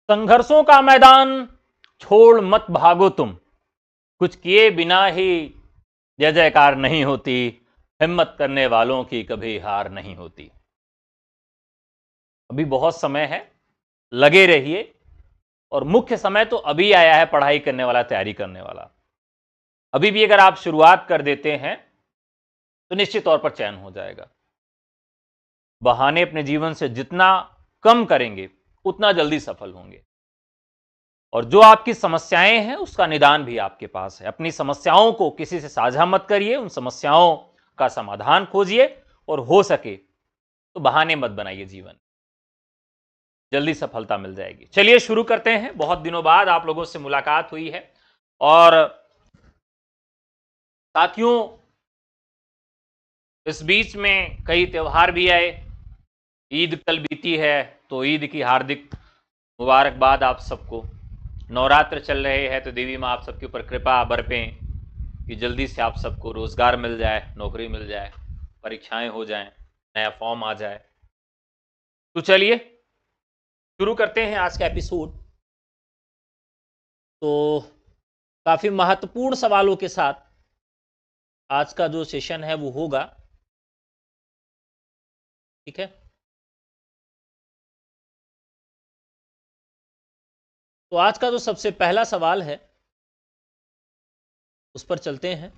संघर्षों का मैदान छोड़ मत भागो तुम, कुछ किए बिना ही जय जयकार नहीं होती, हिम्मत करने वालों की कभी हार नहीं होती। अभी बहुत समय है, लगे रहिए। और मुख्य समय तो अभी आया है पढ़ाई करने वाला, तैयारी करने वाला। अभी भी अगर आप शुरुआत कर देते हैं तो निश्चित तौर पर चयन हो जाएगा। बहाने अपने जीवन से जितना कम करेंगे उतना जल्दी सफल होंगे। और जो आपकी समस्याएं हैं उसका निदान भी आपके पास है। अपनी समस्याओं को किसी से साझा मत करिए, उन समस्याओं का समाधान खोजिए, और हो सके तो बहाने मत बनाइए। जीवन जल्दी सफलता मिल जाएगी। चलिए शुरू करते हैं। बहुत दिनों बाद आप लोगों से मुलाकात हुई है, और साथियों इस बीच में कई त्योहार भी आए। ईद कल बीती है, तो ईद की हार्दिक मुबारकबाद आप सबको। नवरात्र चल रहे हैं, तो देवी माँ आप सबके ऊपर कृपा बरपें कि जल्दी से आप सबको रोजगार मिल जाए, नौकरी मिल जाए, परीक्षाएं हो जाएं, नया फॉर्म आ जाए। तो चलिए शुरू करते हैं आज का एपिसोड। तो काफी महत्वपूर्ण सवालों के साथ आज का जो सेशन है वो होगा। ठीक है, तो आज का जो सबसे पहला सवाल है उस पर चलते हैं।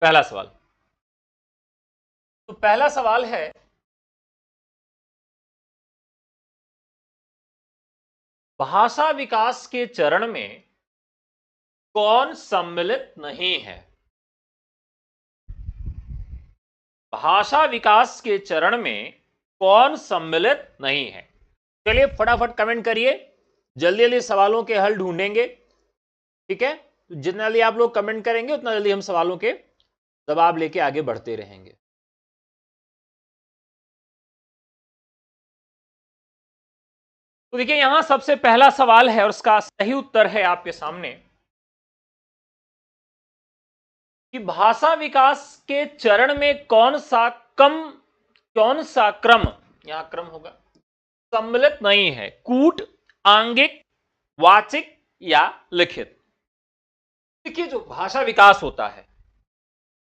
पहला सवाल, तो पहला सवाल है, भाषा विकास के चरण में कौन सम्मिलित नहीं है? भाषा विकास के चरण में कौन सम्मिलित नहीं है? चलिए फटाफट कमेंट करिए, जल्दी जल्दी सवालों के हल ढूंढेंगे। ठीक है, तो जितना जल्दी आप लोग कमेंट करेंगे उतना जल्दी हम सवालों के जवाब लेके आगे बढ़ते रहेंगे। तो देखिए यहां सबसे पहला सवाल है और उसका सही उत्तर है आपके सामने कि भाषा विकास के चरण में कौन सा क्रम, यहां क्रम होगा, सम्मिलित नहीं है। कूट, आंगिक, वाचिक या लिखित। देखिए जो भाषा विकास होता है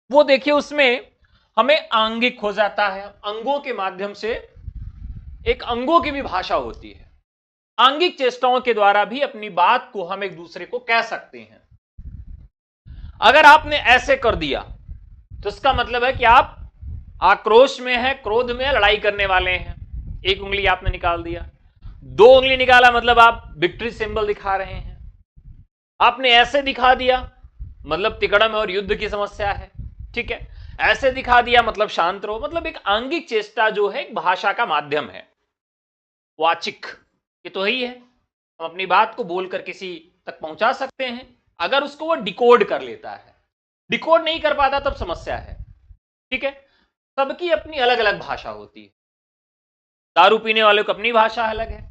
वो देखिए उसमें हमें आंगिक हो जाता है, अंगों के माध्यम से एक अंगों की भी भाषा होती है। आंगिक चेष्टाओं के द्वारा भी अपनी बात को हम एक दूसरे को कह सकते हैं। अगर आपने ऐसे कर दिया तो इसका मतलब है कि आप आक्रोश में हैं, क्रोध में, लड़ाई करने वाले हैं। एक उंगली आपने निकाल दिया, दो उंगली निकाला मतलब आप विक्ट्री सिंबल दिखा रहे हैं। आपने ऐसे दिखा दिया मतलब तिकड़म और युद्ध की समस्या है। ठीक है, ऐसे दिखा दिया मतलब शांत रहो। मतलब एक आंगिक चेष्टा जो है एक भाषा का माध्यम है। वाचिक ये तो ही है, हम अपनी बात को बोलकर किसी तक पहुंचा सकते हैं अगर उसको वो डिकोड कर लेता है। डिकोड नहीं कर पाता तब समस्या है। ठीक है, सबकी अपनी अलग अलग भाषा होती है। दारू पीने वालों की अपनी भाषा अलग है।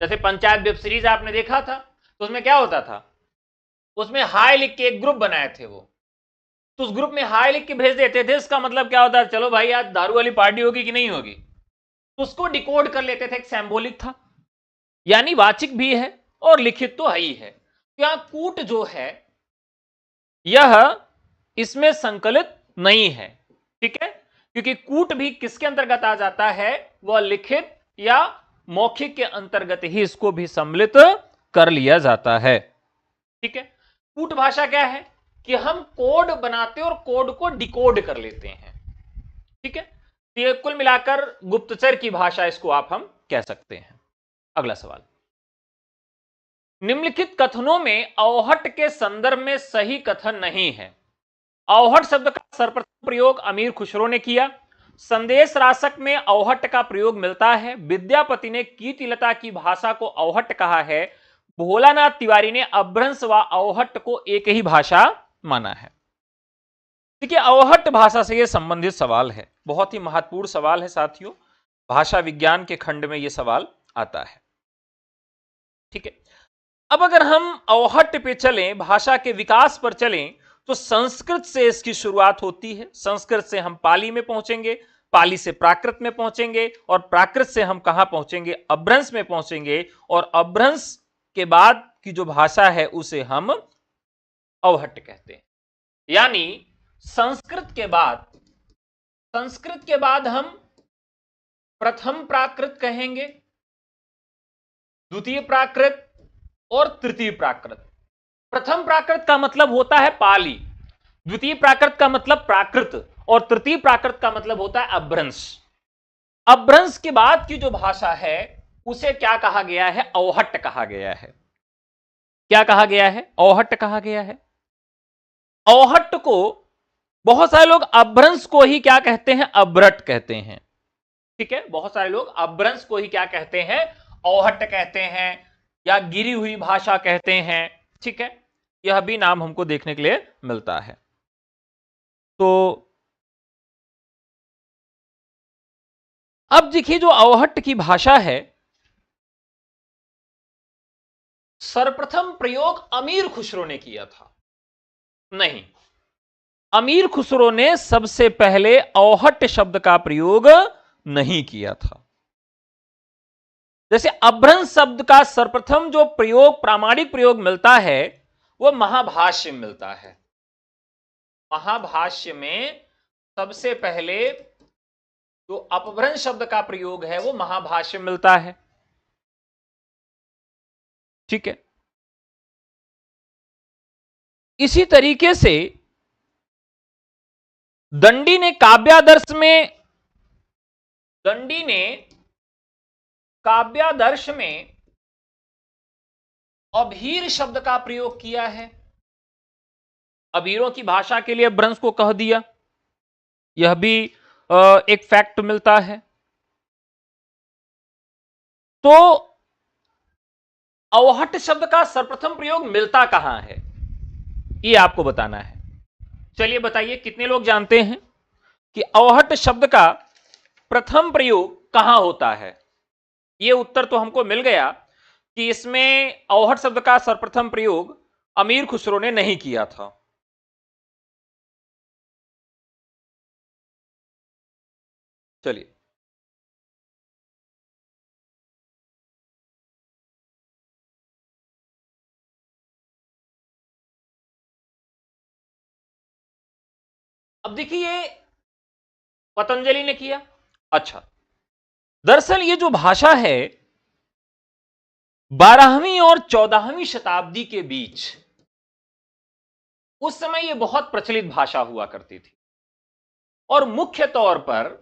जैसे पंचायत वेब सीरीज आपने देखा था, तो उसमें क्या होता था, उसमें हाय लिख के एक ग्रुप बनाए थे वो, तो उस ग्रुप में हाय लिख के भेज देते थे। इसका मतलब क्या होता है, चलो भाई आज दारू वाली पार्टी होगी कि नहीं होगी, तो उसको डिकोड कर लेते थे। एक सिंबॉलिक था, यानी वाचिक भी है और लिखित तो है ही है। तो यहां कूट जो है यह इसमें संकलित नहीं है। ठीक है, क्योंकि कूट भी किसके अंतर्गत आ जाता है, वह लिखित या मौखिक के अंतर्गत ही इसको भी सम्मिलित कर लिया जाता है। ठीक है, कूट भाषा क्या है कि हम कोड बनाते और कोड को डिकोड कर लेते हैं। ठीक है, तो ये कुल मिलाकर गुप्तचर की भाषा इसको हम कह सकते हैं। अगला सवाल, निम्नलिखित कथनों में अवहट के संदर्भ में सही कथन नहीं है। अवहट शब्द का सर्वप्रथम प्रयोग अमीर खुसरो ने किया। संदेश रासक में अवहट का प्रयोग मिलता है। विद्यापति ने कीर्तिलता की भाषा को अवहट कहा है। भोलानाथ तिवारी ने अपभ्रंश व अवहट को एक ही भाषा माना है। देखिए अवहट भाषा से यह संबंधित सवाल है, बहुत ही महत्वपूर्ण सवाल है साथियों। भाषा विज्ञान के खंड में यह सवाल आता है। ठीक है, अब अगर हम अवहट पे चलें, भाषा के विकास पर चलें, तो संस्कृत से इसकी शुरुआत होती है। संस्कृत से हम पाली में पहुंचेंगे, पाली से प्राकृत में पहुंचेंगे और प्राकृत से हम कहां पहुंचेंगे, अपभ्रंश में पहुंचेंगे, और अपभ्रंश के बाद की जो भाषा है उसे हम अवहट्ट कहते हैं। यानी संस्कृत के बाद हम प्रथम प्राकृत कहेंगे, द्वितीय प्राकृत और तृतीय प्राकृत। प्रथम प्राकृत का मतलब होता है पाली, द्वितीय प्राकृत का मतलब प्राकृत, और तृतीय प्राकृत का मतलब होता है अपभ्रंश। अपभ्रंश के बाद की जो भाषा है उसे क्या कहा गया है, अवहट्ट कहा गया है। क्या कहा गया है, अवहट्ट कहा गया है। अवहट्ट को बहुत सारे लोग अपभ्रंश को ही क्या कहते हैं, अभ्रट कहते हैं। ठीक है, बहुत सारे लोग अपभ्रंश को ही क्या कहते हैं, अवहट्ट कहते हैं या गिरी हुई भाषा कहते हैं। ठीक है, यह भी नाम हमको देखने के लिए मिलता है। तो अब देखिए जो अवहट्ट की भाषा है, सर्वप्रथम प्रयोग अमीर खुसरो ने किया था। नहीं, अमीर खुसरो ने सबसे पहले अवहट्ट शब्द का प्रयोग नहीं किया था। जैसे अपभ्रंश शब्द का सर्वप्रथम जो प्रयोग, प्रामाणिक प्रयोग मिलता है वह महाभाष्य में मिलता है। महाभाष्य में सबसे पहले जो अपभ्रंश शब्द का प्रयोग है वो महाभाष्य में मिलता है। ठीक है, इसी तरीके से दंडी ने काव्यादर्श में अभीर शब्द का प्रयोग किया है। अभीरों की भाषा के लिए अपभ्रंश को कह दिया, यह भी एक फैक्ट मिलता है। तो अवहट्ट शब्द का सर्वप्रथम प्रयोग मिलता कहां है, यह आपको बताना है। चलिए बताइए, कितने लोग जानते हैं कि अवहट्ट शब्द का प्रथम प्रयोग कहां होता है। यह उत्तर तो हमको मिल गया कि इसमें अवहट्ट शब्द का सर्वप्रथम प्रयोग अमीर खुसरो ने नहीं किया था। चलिए, अब देखिए पतंजलि ने किया। अच्छा, दरअसल ये जो भाषा है 12वीं और 14वीं शताब्दी के बीच, उस समय यह बहुत प्रचलित भाषा हुआ करती थी और मुख्य तौर पर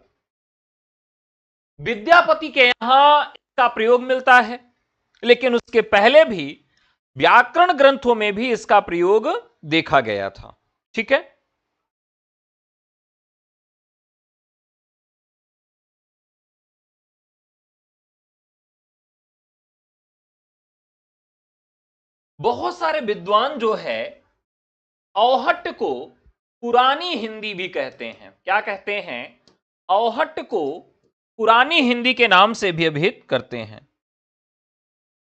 विद्यापति के यहां इसका प्रयोग मिलता है, लेकिन उसके पहले भी व्याकरण ग्रंथों में भी इसका प्रयोग देखा गया था। ठीक है, बहुत सारे विद्वान जो है अवहट्ट को पुरानी हिंदी भी कहते हैं। क्या कहते हैं, अवहट्ट को पुरानी हिंदी के नाम से भी अभिहित करते हैं।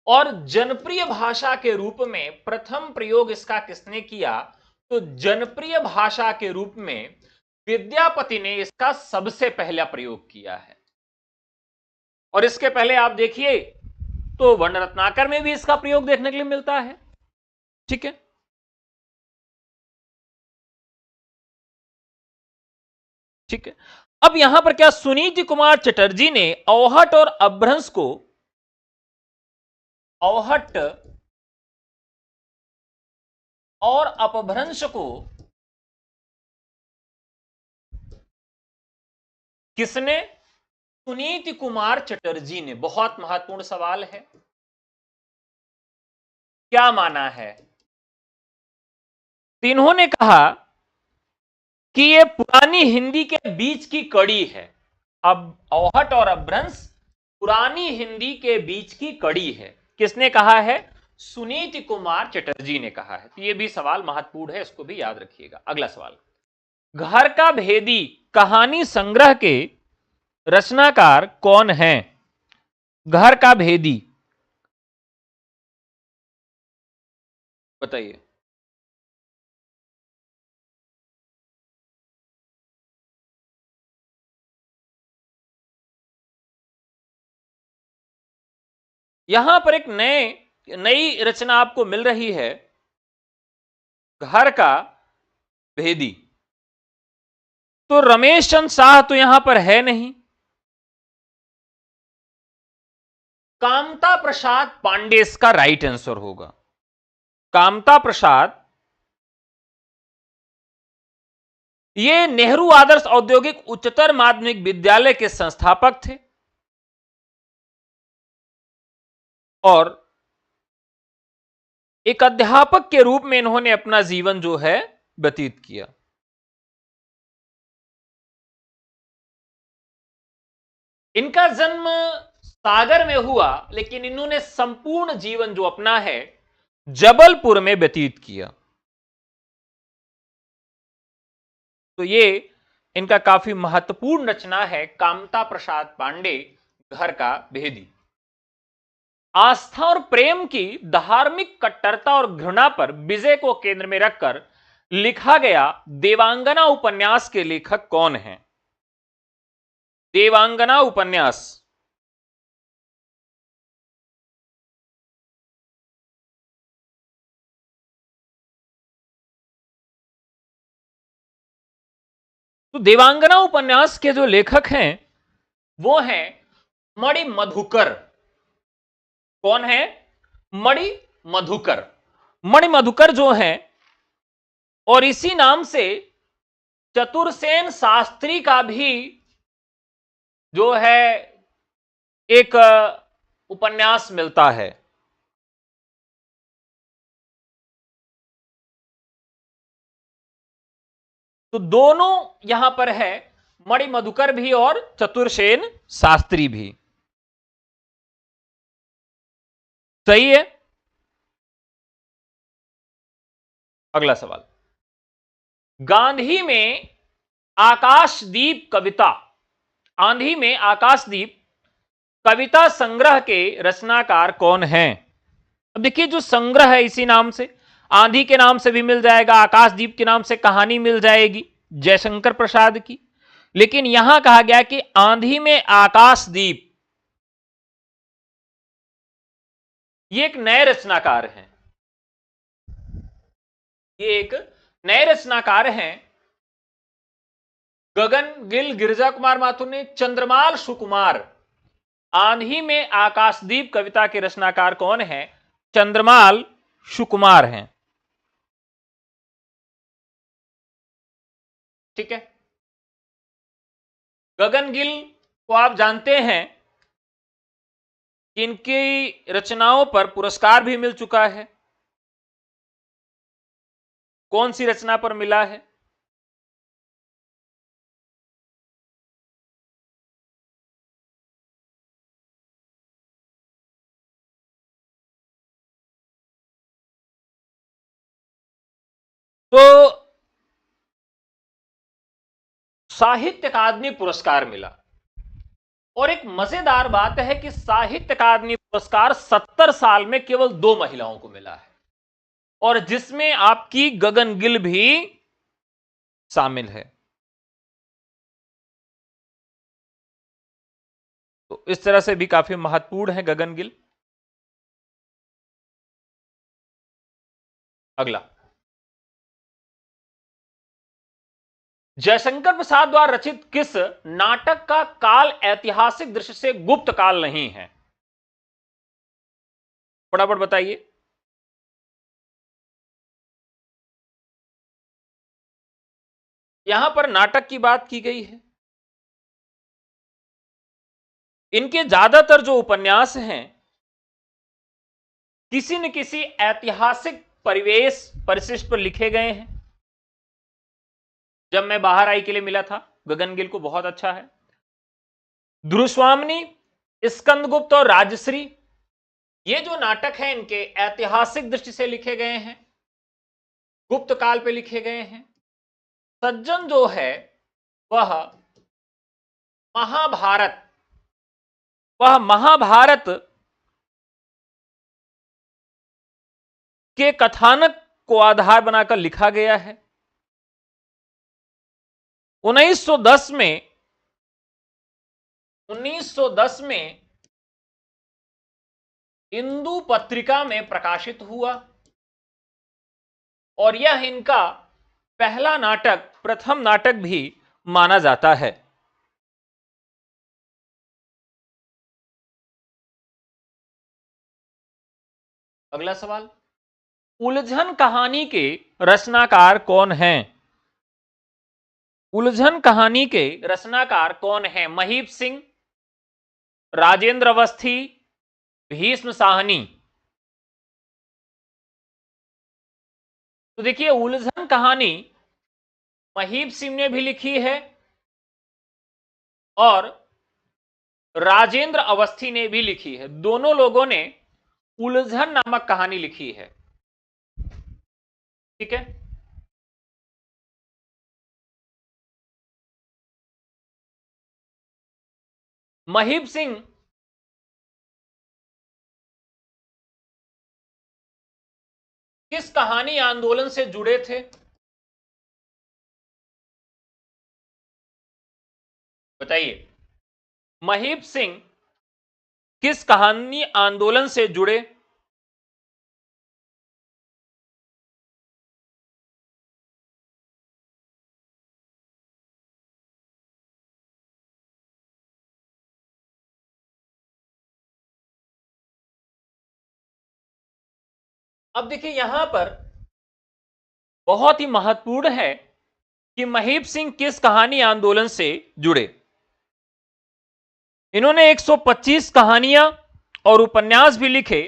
और जनप्रिय भाषा के रूप में प्रथम प्रयोग इसका किसने किया, तो जनप्रिय भाषा के रूप में विद्यापति ने इसका सबसे पहला प्रयोग किया है। और इसके पहले आप देखिए तो वर्ण रत्नाकर में भी इसका प्रयोग देखने के लिए मिलता है। ठीक है, ठीक है। अब यहां पर क्या सुनीति कुमार चटर्जी ने अवहट्ट और अपभ्रंश को, अवहट्ट और अपभ्रंश को किसने, सुनीति कुमार चटर्जी ने। बहुत महत्वपूर्ण सवाल है, क्या माना है, इन्होंने कहा कि यह पुरानी हिंदी के बीच की कड़ी है। अब अवहट्ट और अपभ्रंश पुरानी हिंदी के बीच की कड़ी है, किसने कहा है, सुनीति कुमार चटर्जी ने कहा है। तो यह भी सवाल महत्वपूर्ण है, इसको भी याद रखिएगा। अगला सवाल, घर का भेदी कहानी संग्रह के रचनाकार कौन है। घर का भेदी, बताइए। यहां पर एक नई रचना आपको मिल रही है, घर का भेदी। तो रमेश चंद्र शाह तो यहां पर है नहीं, कामता प्रसाद पांडे इसका राइट आंसर होगा। कामता प्रसाद ये नेहरू आदर्श औद्योगिक उच्चतर माध्यमिक विद्यालय के संस्थापक थे और एक अध्यापक के रूप में इन्होंने अपना जीवन जो है व्यतीत किया। इनका जन्म सागर में हुआ, लेकिन इन्होंने संपूर्ण जीवन जो अपना है जबलपुर में व्यतीत किया। तो ये इनका काफी महत्वपूर्ण रचना है, कामता प्रसाद पांडे, घर का भेदी। आस्था और प्रेम की धार्मिक कट्टरता और घृणा पर विजय को केंद्र में रखकर लिखा गया देवांगना उपन्यास के लेखक कौन हैं? देवांगना उपन्यास तो देवांगना उपन्यास के जो लेखक हैं वो हैं मणि मधुकर। कौन है? मणि मधुकर। मणि मधुकर जो हैं, और इसी नाम से चतुरसेन शास्त्री का भी जो है एक उपन्यास मिलता है। तो दोनों यहां पर है, मणि मधुकर भी और चतुरसेन शास्त्री भी। सही है। अगला सवाल, गांधी में आकाशदीप कविता, आंधी में आकाशदीप कविता संग्रह के रचनाकार कौन हैं? अब देखिए, जो संग्रह है इसी नाम से, आंधी के नाम से भी मिल जाएगा, आकाशदीप के नाम से कहानी मिल जाएगी जयशंकर प्रसाद की, लेकिन यहां कहा गया कि आंधी में आकाशदीप, ये एक नए रचनाकार हैं। ये एक नए रचनाकार हैं, गगन गिल गिरजा कुमार माथुर ने, चंद्रमाल सुकुमार। आंधी में आकाशदीप कविता के रचनाकार कौन है? चंद्रमाल सुकुमार हैं। ठीक है। गगन गिल को आप जानते हैं कि इनकी रचनाओं पर पुरस्कार भी मिल चुका है। कौन सी रचना पर मिला है? तो साहित्य अकादमी पुरस्कार मिला। और एक मजेदार बात है कि साहित्य अकादमी पुरस्कार 70 साल में केवल 2 महिलाओं को मिला है, और जिसमें आपकी गगन गिल भी शामिल है। तो इस तरह से भी काफी महत्वपूर्ण है गगन गिल। अगला, जयशंकर प्रसाद द्वारा रचित किस नाटक का काल ऐतिहासिक दृष्टि से गुप्त काल नहीं है? फटाफट बताइए। यहां पर नाटक की बात की गई है। इनके ज्यादातर जो उपन्यास हैं किसी न किसी ऐतिहासिक परिवेश परिशिष्ट पर लिखे गए हैं। जब मैं बाहर आई के लिए मिला था, गगन गिल को बहुत अच्छा है। ध्रुस्वामिनी, स्कंदगुप्त और राजश्री, ये जो नाटक है इनके ऐतिहासिक दृष्टि से लिखे गए हैं, गुप्त काल पे लिखे गए हैं। सज्जन जो है वह महाभारत, वह महाभारत के कथानक को आधार बनाकर लिखा गया है। 1910 में इंदु पत्रिका में प्रकाशित हुआ और यह इनका पहला नाटक, प्रथम नाटक भी माना जाता है। अगला सवाल, उलझन कहानी के रचनाकार कौन हैं? उलझन कहानी के रचनाकार कौन हैं? महीप सिंह, राजेंद्र अवस्थी, भीष्म साहनी। तो देखिए, उलझन कहानी महीप सिंह ने भी लिखी है और राजेंद्र अवस्थी ने भी लिखी है। दोनों लोगों ने उलझन नामक कहानी लिखी है। ठीक है, महीप सिंह किस कहानी आंदोलन से जुड़े थे? बताइए, महीप सिंह किस कहानी आंदोलन से जुड़े? अब देखिए, यहां पर बहुत ही महत्वपूर्ण है कि महीप सिंह किस कहानी आंदोलन से जुड़े। इन्होंने 125 कहानियां और उपन्यास भी लिखे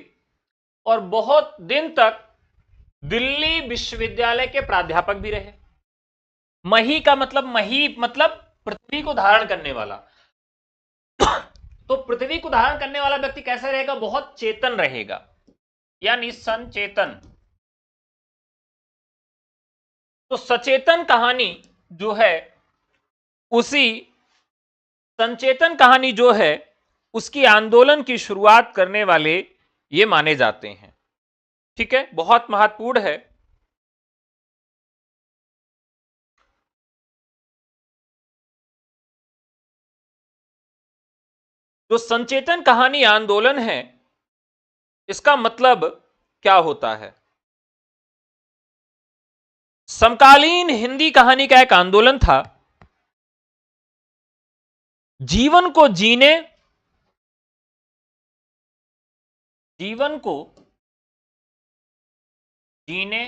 और बहुत दिन तक दिल्ली विश्वविद्यालय के प्राध्यापक भी रहे। मही का मतलब, महीप मतलब पृथ्वी को धारण करने वाला। तो पृथ्वी को धारण करने वाला व्यक्ति कैसा रहेगा? बहुत चेतन रहेगा, यानी संचेतन। तो सचेतन कहानी जो है, उसी संचेतन कहानी जो है, उसकी आंदोलन की शुरुआत करने वाले ये माने जाते हैं। ठीक है, बहुत महत्वपूर्ण है। जो संचेतन कहानी आंदोलन है, इसका मतलब क्या होता है? समकालीन हिंदी कहानी का एक आंदोलन था। जीवन को जीने, जीवन को जीने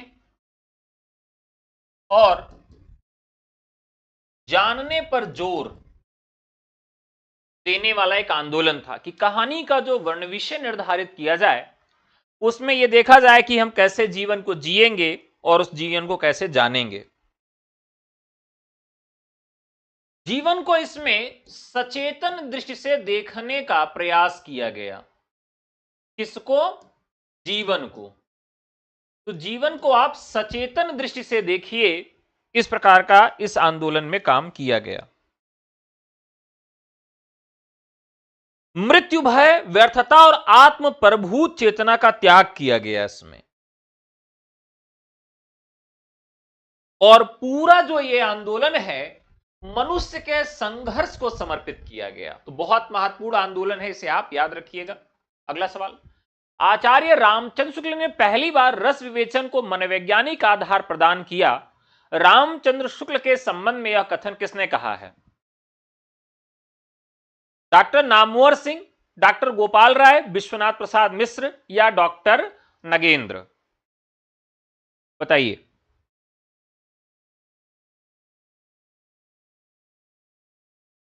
और जानने पर जोर देने वाला एक आंदोलन था कि कहानी का जो वर्ण विषय निर्धारित किया जाए, उसमें यह देखा जाए कि हम कैसे जीवन को जिएंगे और उस जीवन को कैसे जानेंगे। जीवन को इसमें सचेतन दृष्टि से देखने का प्रयास किया गया। किसको? जीवन को। तो जीवन को आप सचेतन दृष्टि से देखिए, इस प्रकार का इस आंदोलन में काम किया गया। मृत्यु भय, व्यर्थता और आत्म प्रभूत चेतना का त्याग किया गया इसमें। और पूरा जो ये आंदोलन है, मनुष्य के संघर्ष को समर्पित किया गया। तो बहुत महत्वपूर्ण आंदोलन है, इसे आप याद रखिएगा। अगला सवाल, आचार्य रामचंद्र शुक्ल ने पहली बार रस विवेचन को मनोवैज्ञानिक आधार प्रदान किया। रामचंद्र शुक्ल के संबंध में यह कथन किसने कहा है? डॉक्टर नामवर सिंह, डॉक्टर गोपाल राय, विश्वनाथ प्रसाद मिश्र या डॉक्टर नगेंद्र? बताइए।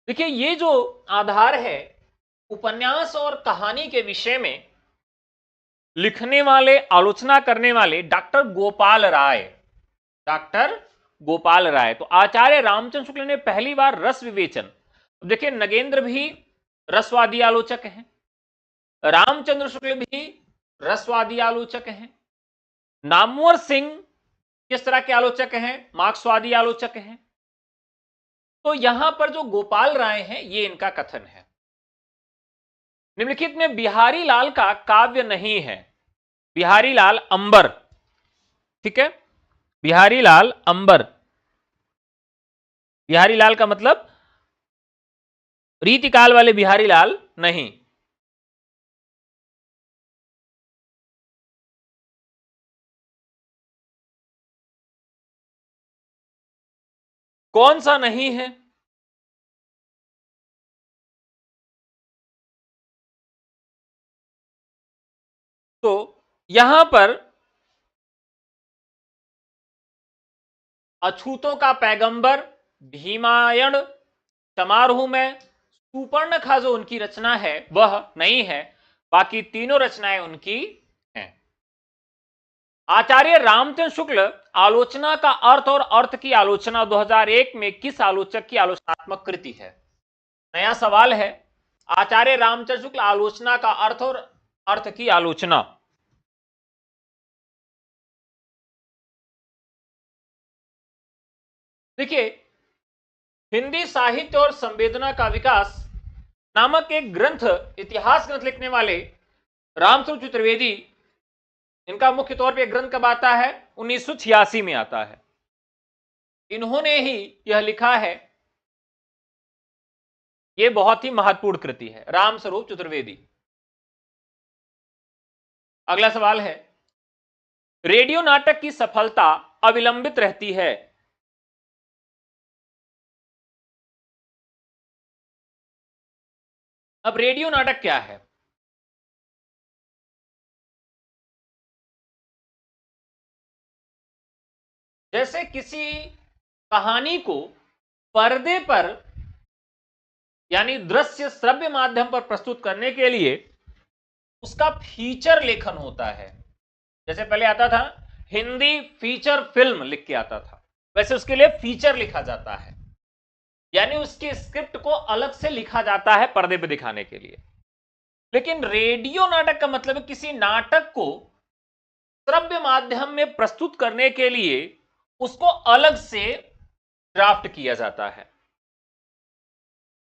देखिए, ये जो आधार है, उपन्यास और कहानी के विषय में लिखने वाले, आलोचना करने वाले डॉक्टर गोपाल राय, डॉक्टर गोपाल राय। तो आचार्य रामचंद्र शुक्ल ने पहली बार रस विवेचन, देखिए नगेंद्र भी रसवादी आलोचक हैं, रामचंद्र शुक्ल भी रसवादी आलोचक हैं, नामवर सिंह किस तरह के आलोचक हैं? मार्क्सवादी आलोचक हैं। तो यहां पर जो गोपाल राय हैं, ये इनका कथन है। निम्नलिखित में बिहारी लाल का काव्य नहीं है। बिहारी लाल अंबर, ठीक है, बिहारी लाल अंबर। बिहारी लाल का मतलब रीतिकाल वाले बिहारी लाल नहीं। कौन सा नहीं है? तो यहां पर अछूतों का पैगंबर, भीमायण समारोह में सुपर्णखा जो उनकी रचना है वह नहीं है, बाकी तीनों रचनाएं उनकी हैं। आचार्य रामचंद्र शुक्ल आलोचना का अर्थ और अर्थ की आलोचना 2001 में किस आलोचक की आलोचनात्मक कृति है? नया सवाल है। आचार्य रामचंद्र शुक्ल आलोचना का अर्थ और अर्थ की आलोचना, देखिए, हिंदी साहित्य और संवेदना का विकास नामक एक ग्रंथ, इतिहास ग्रंथ लिखने वाले रामस्वरूप चतुर्वेदी, इनका मुख्य तौर पे ग्रंथ कब आता है? 1986 में आता है। इन्होंने ही यह लिखा है। यह बहुत ही महत्वपूर्ण कृति है, रामस्वरूप चतुर्वेदी। अगला सवाल है, रेडियो नाटक की सफलता अविलंबित रहती है। अब रेडियो नाटक क्या है? जैसे किसी कहानी को पर्दे पर यानी दृश्य श्रव्य माध्यम पर प्रस्तुत करने के लिए उसका फीचर लेखन होता है। जैसे पहले आता था हिंदी फीचर फिल्म लिख के आता था, वैसे उसके लिए फीचर लिखा जाता है, यानी उसकी स्क्रिप्ट को अलग से लिखा जाता है पर्दे पर दिखाने के लिए। लेकिन रेडियो नाटक का मतलब है किसी नाटक को श्रव्य माध्यम में प्रस्तुत करने के लिए उसको अलग से ड्राफ्ट किया जाता है।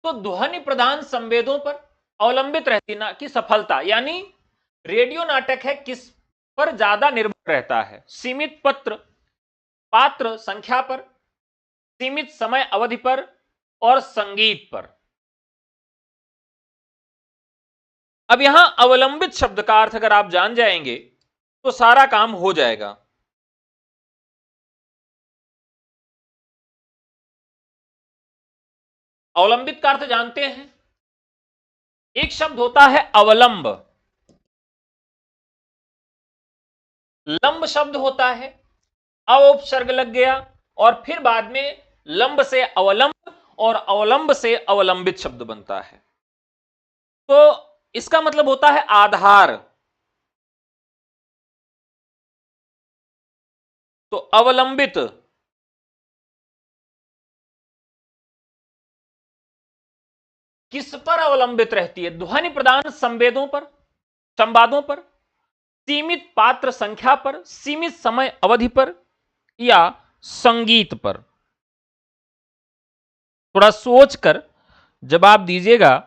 तो ध्वनि प्रधान संवेदों पर अवलंबित रहती ना की सफलता, यानी रेडियो नाटक है किस पर ज्यादा निर्भर रहता है? सीमित पात्र संख्या पर, सीमित समय अवधि पर और संगीत पर। अब यहां अवलंबित शब्द का अर्थ अगर आप जान जाएंगे तो सारा काम हो जाएगा। अवलंबित का अर्थ जानते हैं? एक शब्द होता है अवलंब, लंब शब्द होता है, अवोपसर्ग लग गया और फिर बाद में लंब से अवलंब और अवलंब से अवलंबित शब्द बनता है। तो इसका मतलब होता है आधार। तो अवलंबित किस पर अवलंबित रहती है? ध्वनि प्रदान संवेदों पर, संवादों पर, सीमित पात्र संख्या पर, सीमित समय अवधि पर या संगीत पर। थोड़ा सोचकर जवाब दीजिएगा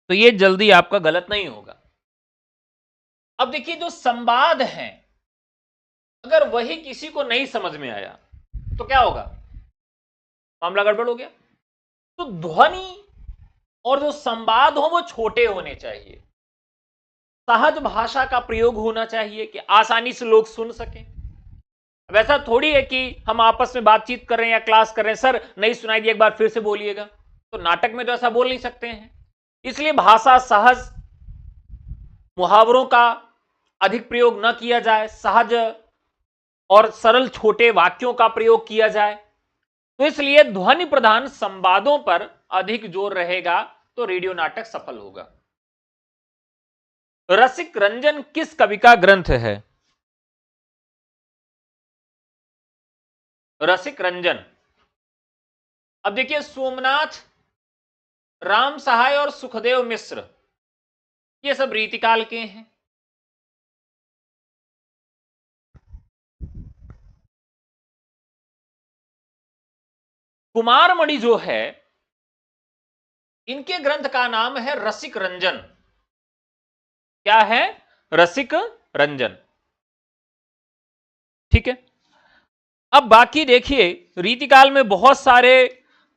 तो यह जल्दी आपका गलत नहीं होगा। अब देखिए, जो संवाद है अगर वही किसी को नहीं समझ में आया तो क्या होगा? मामला गड़बड़ हो गया। तो ध्वनि और जो संवाद हो वो छोटे होने चाहिए, सहज भाषा का प्रयोग होना चाहिए कि आसानी से लोग सुन सकें। वैसा थोड़ी है कि हम आपस में बातचीत कर रहे हैं या क्लास कर रहे हैं, सर नहीं सुनाई दिया एक बार फिर से बोलिएगा, तो नाटक में तो ऐसा बोल नहीं सकते हैं। इसलिए भाषा सहज, मुहावरों का अधिक प्रयोग न किया जाए, सहज और सरल छोटे वाक्यों का प्रयोग किया जाए। तो इसलिए ध्वनि प्रधान संवादों पर अधिक जोर रहेगा तो रेडियो नाटक सफल होगा। रसिक रंजन किस कवि का ग्रंथ है? रसिक रंजन, अब देखिए, सोमनाथ, राम सहाय और सुखदेव मिश्र ये सब रीतिकाल के हैं। कुमारमणि जो है इनके ग्रंथ का नाम है रसिक रंजन। क्या है? रसिक रंजन। ठीक है। अब बाकी देखिए, रीतिकाल में बहुत सारे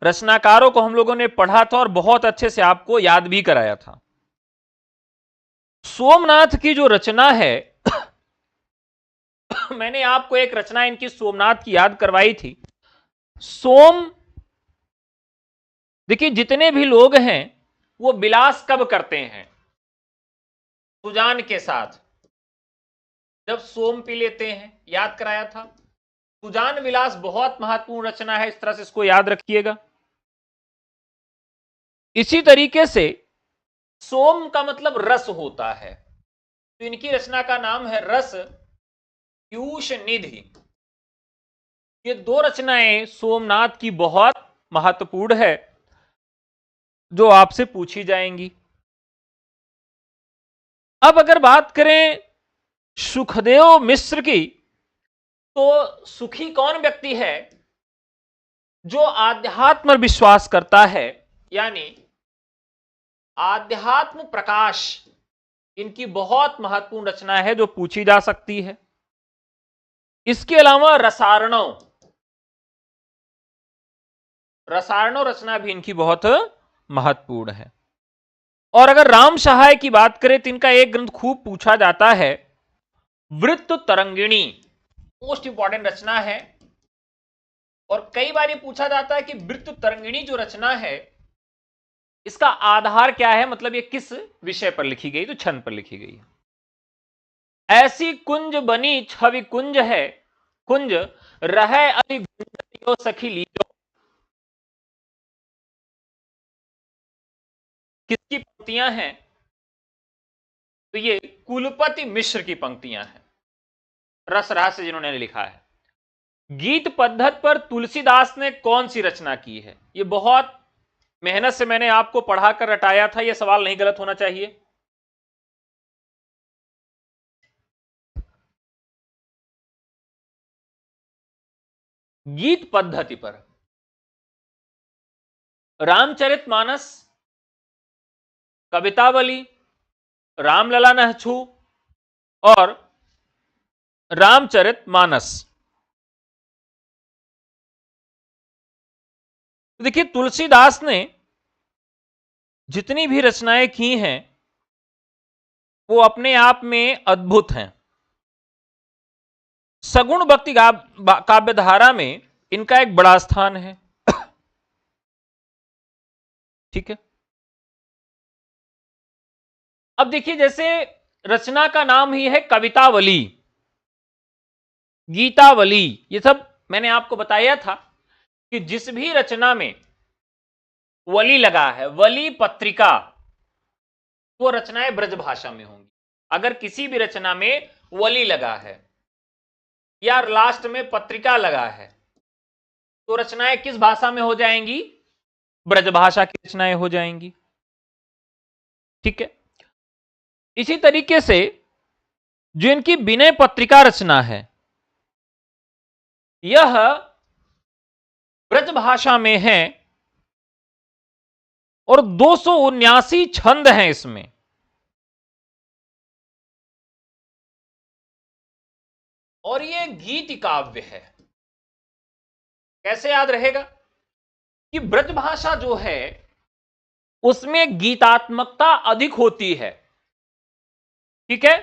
रचनाकारों को हम लोगों ने पढ़ा था और बहुत अच्छे से आपको याद भी कराया था। सोमनाथ की जो रचना है मैंने आपको एक रचना इनकी सोमनाथ की याद करवाई थी, सोम, देखिए जितने भी लोग हैं वो विलास कब करते हैं? सुजान के साथ जब सोम पी लेते हैं, याद कराया था। सुजान विलास बहुत महत्वपूर्ण रचना है, इस तरह से इसको याद रखिएगा। इसी तरीके से सोम का मतलब रस होता है, तो इनकी रचना का नाम है रस पीयूष निधि। ये दो रचनाएं सोमनाथ की बहुत महत्वपूर्ण है, जो आपसे पूछी जाएंगी। अब अगर बात करें सुखदेव मिश्र की, तो सुखी कौन व्यक्ति है? जो आध्यात्म विश्वास करता है, यानी आध्यात्म प्रकाश इनकी बहुत महत्वपूर्ण रचना है जो पूछी जा सकती है। इसके अलावा रसारणव रचना भी इनकी बहुत महत्वपूर्ण है। और अगर राम सहाय की बात करें तो इनका एक ग्रंथ खूब पूछा जाता है, वृत्त तरंगिणी, मोस्ट इंपॉर्टेंट रचना है। और कई बार ये पूछा जाता है कि वृत्त तरंगिणी जो रचना है इसका आधार क्या है, मतलब ये किस विषय पर लिखी गई? तो छंद पर लिखी गई है। ऐसी कुंज बनी छवि कुंज है, कुंज रहे अली गुंजरियो सखी लीजो। किसकी पंक्तियां हैं? तो ये कुलपति मिश्र की पंक्तियां हैं, रसरास जिन्होंने लिखा है। गीत पद्धत पर तुलसीदास ने कौन सी रचना की है? ये बहुत मेहनत से मैंने आपको पढ़ाकर रटाया था, यह सवाल नहीं गलत होना चाहिए। गीत पद्धति पर रामचरितमानस, कवितावली, रामलला नहछू और रामचरितमानस। देखिए तुलसीदास ने जितनी भी रचनाएं की हैं वो अपने आप में अद्भुत हैं। सगुण भक्ति काव्यधारा में इनका एक बड़ा स्थान है। ठीक है, अब देखिए जैसे रचना का नाम ही है कवितावली, गीतावली, ये सब मैंने आपको बताया था कि जिस भी रचना में वली लगा है, वली पत्रिका, वो रचनाएं ब्रज भाषा में होंगी। अगर किसी भी रचना में वली लगा है या लास्ट में पत्रिका लगा है तो रचनाएं किस भाषा में हो जाएंगी? ब्रज भाषा की रचनाएं हो जाएंगी। ठीक है, इसी तरीके से जो इनकी विनय पत्रिका रचना है यह ब्रज भाषा में है और 279 छंद हैं इसमें। और यह गीत काव्य है। कैसे याद रहेगा कि ब्रज भाषा जो है उसमें गीतात्मकता अधिक होती है। ठीक है,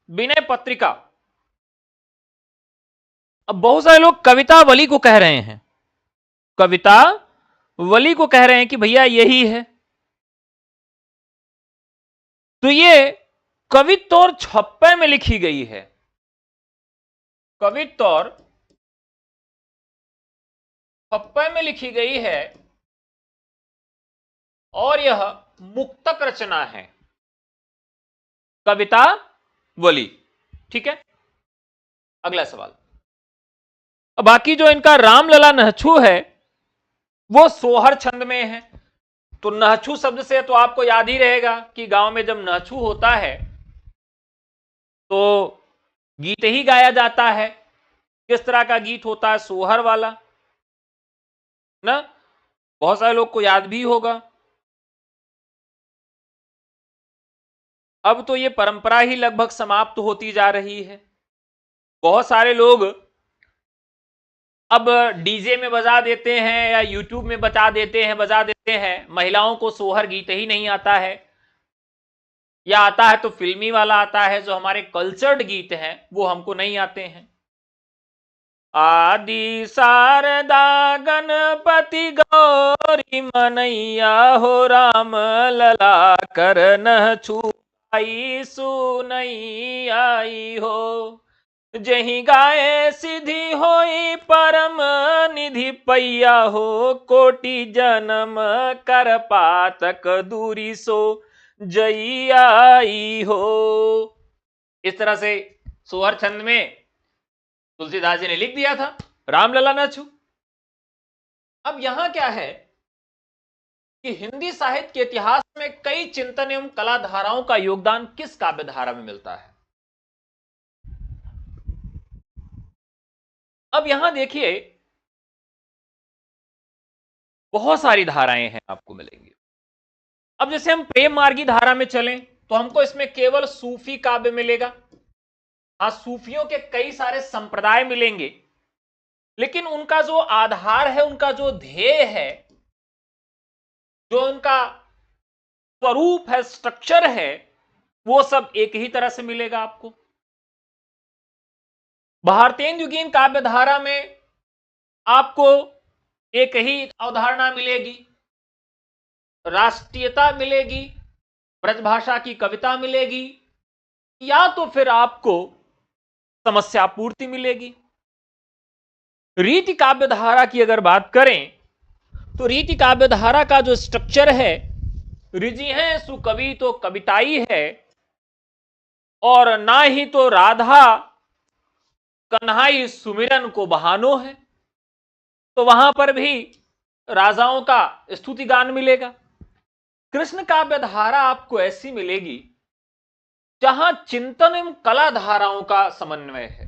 विनय पत्रिका, अब बहुत सारे लोग कवितावली को कह रहे हैं, कवितावली को कह रहे हैं कि भैया यही है। तो ये कवित्त और छप्पे में लिखी गई है, कवित्त और छप्पे में लिखी गई है और यह मुक्तक रचना है, कवितावली। ठीक है, अगला सवाल। अब बाकी जो इनका रामलला नहछू है वो सोहर छंद में है। तो नहछू शब्द से तो आपको याद ही रहेगा कि गांव में जब नहछू होता है तो गीत ही गाया जाता है। किस तरह का गीत होता है? सोहर वाला ना, बहुत सारे लोग को याद भी होगा। अब तो ये परंपरा ही लगभग समाप्त होती जा रही है। बहुत सारे लोग अब डीजे में बजा देते हैं या यूट्यूब में बजा देते हैं। महिलाओं को सोहर गीत ही नहीं आता है, या आता है तो फिल्मी वाला आता है। जो हमारे कल्चर्ड गीत हैं वो हमको नहीं आते हैं। आदि शारदा गणपति गौरी मनैया हो, राम लला करन छुआई सुनई आई हो। जही गाये सिद्धि होई परम निधि पैया हो, कोटि जन्म कर पातक दूरी सो जई आई हो। इस तरह से सोहर छंद में तुलसीदास जी ने लिख दिया था, रामलला न छू। अब यहां क्या है कि हिंदी साहित्य के इतिहास में कई चिंतन एवं कला धाराओं का योगदान किस काव्य धारा में मिलता है। अब यहां देखिए बहुत सारी धाराएं हैं आपको मिलेंगी। अब जैसे हम प्रेम मार्गी धारा में चलें तो हमको इसमें केवल सूफी काव्य मिलेगा। हाँ, सूफियों के कई सारे संप्रदाय मिलेंगे, लेकिन उनका जो आधार है, उनका जो ध्येय है, जो उनका स्वरूप है, स्ट्रक्चर है, वो सब एक ही तरह से मिलेगा आपको। भारतेंदुगीन काव्य धारा में आपको एक ही अवधारणा मिलेगी, राष्ट्रीयता मिलेगी, ब्रजभाषा की कविता मिलेगी, या तो फिर आपको समस्या पूर्ति मिलेगी। रीति काव्य धारा की अगर बात करें तो रीति काव्य धारा का जो स्ट्रक्चर है, रिजी है सुकवि तो कविताई है, और ना ही तो राधा कन्हाई सुमिरन को बहानो है। तो वहां पर भी राजाओं का स्तुति गान मिलेगा। कृष्ण काव्य धारा आपको ऐसी मिलेगी जहां चिंतन एवं कला धाराओं का समन्वय है।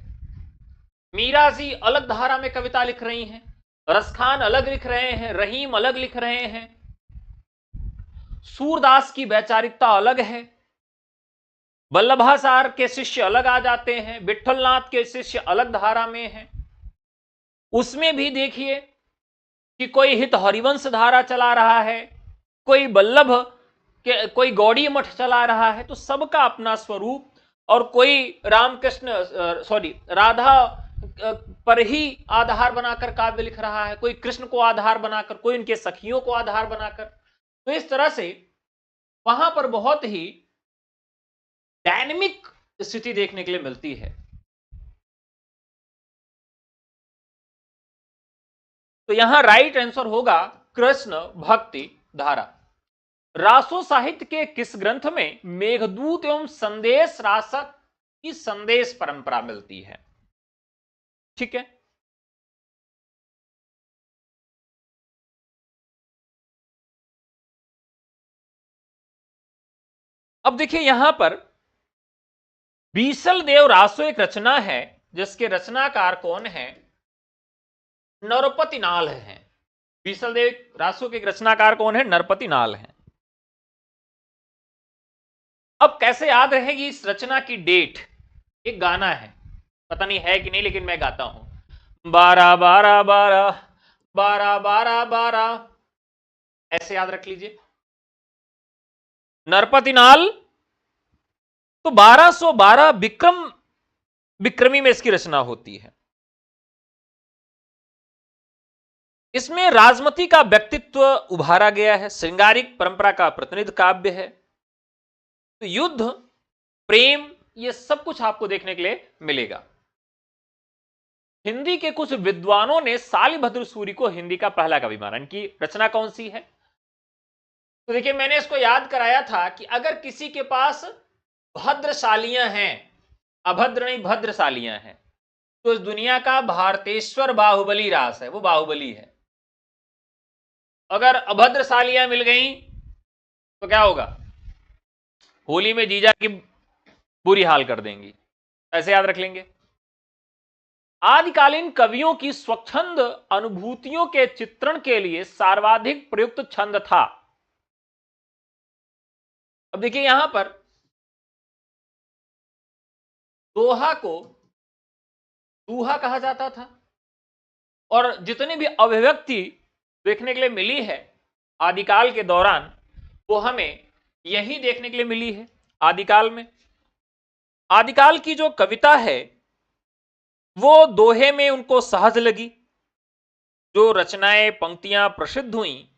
मीरा जी अलग धारा में कविता लिख रही हैं, रसखान अलग लिख रहे हैं, रहीम अलग लिख रहे हैं, सूरदास की वैचारिकता अलग है, वल्लभाचार के शिष्य अलग आ जाते हैं, विठलनाथ के शिष्य अलग धारा में हैं। उसमें भी देखिए कि कोई हित हरिवंश धारा चला रहा है, कोई वल्लभ के, कोई गौड़ी मठ चला रहा है, तो सबका अपना स्वरूप। और कोई राधा पर ही आधार बनाकर काव्य लिख रहा है, कोई कृष्ण को आधार बनाकर, कोई उनके सखियों को आधार बनाकर। तो इस तरह से वहां पर बहुत ही डायनेमिक स्थिति देखने के लिए मिलती है। तो यहां राइट आंसर होगा कृष्ण भक्ति धारा। रासो साहित्य के किस ग्रंथ में मेघदूत एवं संदेश रासक की संदेश परंपरा मिलती है? ठीक है, अब देखिए यहां पर बीसल देव रासो एक रचना है जिसके रचनाकार कौन है? नरपति नाल है। बीसल देव रासो के रचनाकार कौन है? नरपति नाल है। अब कैसे याद रहेगी इस रचना की डेट? एक गाना है, पता नहीं है कि नहीं, लेकिन मैं गाता हूं। 12/12/12 12/12/12, ऐसे याद रख लीजिए। नरपति नाल तो 1212 विक्रमी में इसकी रचना होती है। इसमें राजमती का व्यक्तित्व उभारा गया है, श्रृंगारिक परंपरा का प्रतिनिधि काव्य है। तो युद्ध, प्रेम, ये सब कुछ आपको देखने के लिए मिलेगा। हिंदी के कुछ विद्वानों ने शालिभद्र सूरि को हिंदी का पहला कवि माना। इनकी रचना कौन सी है? तो देखिए मैंने इसको याद कराया था कि अगर किसी के पास भद्रशालियां हैं, अभद्र नहीं भद्रशालियां हैं, तो इस दुनिया का भारतेश्वर बाहुबली रास है, वो बाहुबली है। अगर अभद्रशालियां मिल गई तो क्या होगा? होली में जीजा की बुरी हाल कर देंगी। ऐसे याद रख लेंगे। आदिकालीन कवियों की स्वच्छंद अनुभूतियों के चित्रण के लिए सर्वाधिक प्रयुक्त छंद था। अब देखिए यहां पर दोहा को दूहा कहा जाता था, और जितनी भी अभिव्यक्ति देखने के लिए मिली है आदिकाल के दौरान, वो हमें यही देखने के लिए मिली है। आदिकाल में, आदिकाल की जो कविता है वो दोहे में उनको सहज लगी। जो रचनाएं पंक्तियां प्रसिद्ध हुई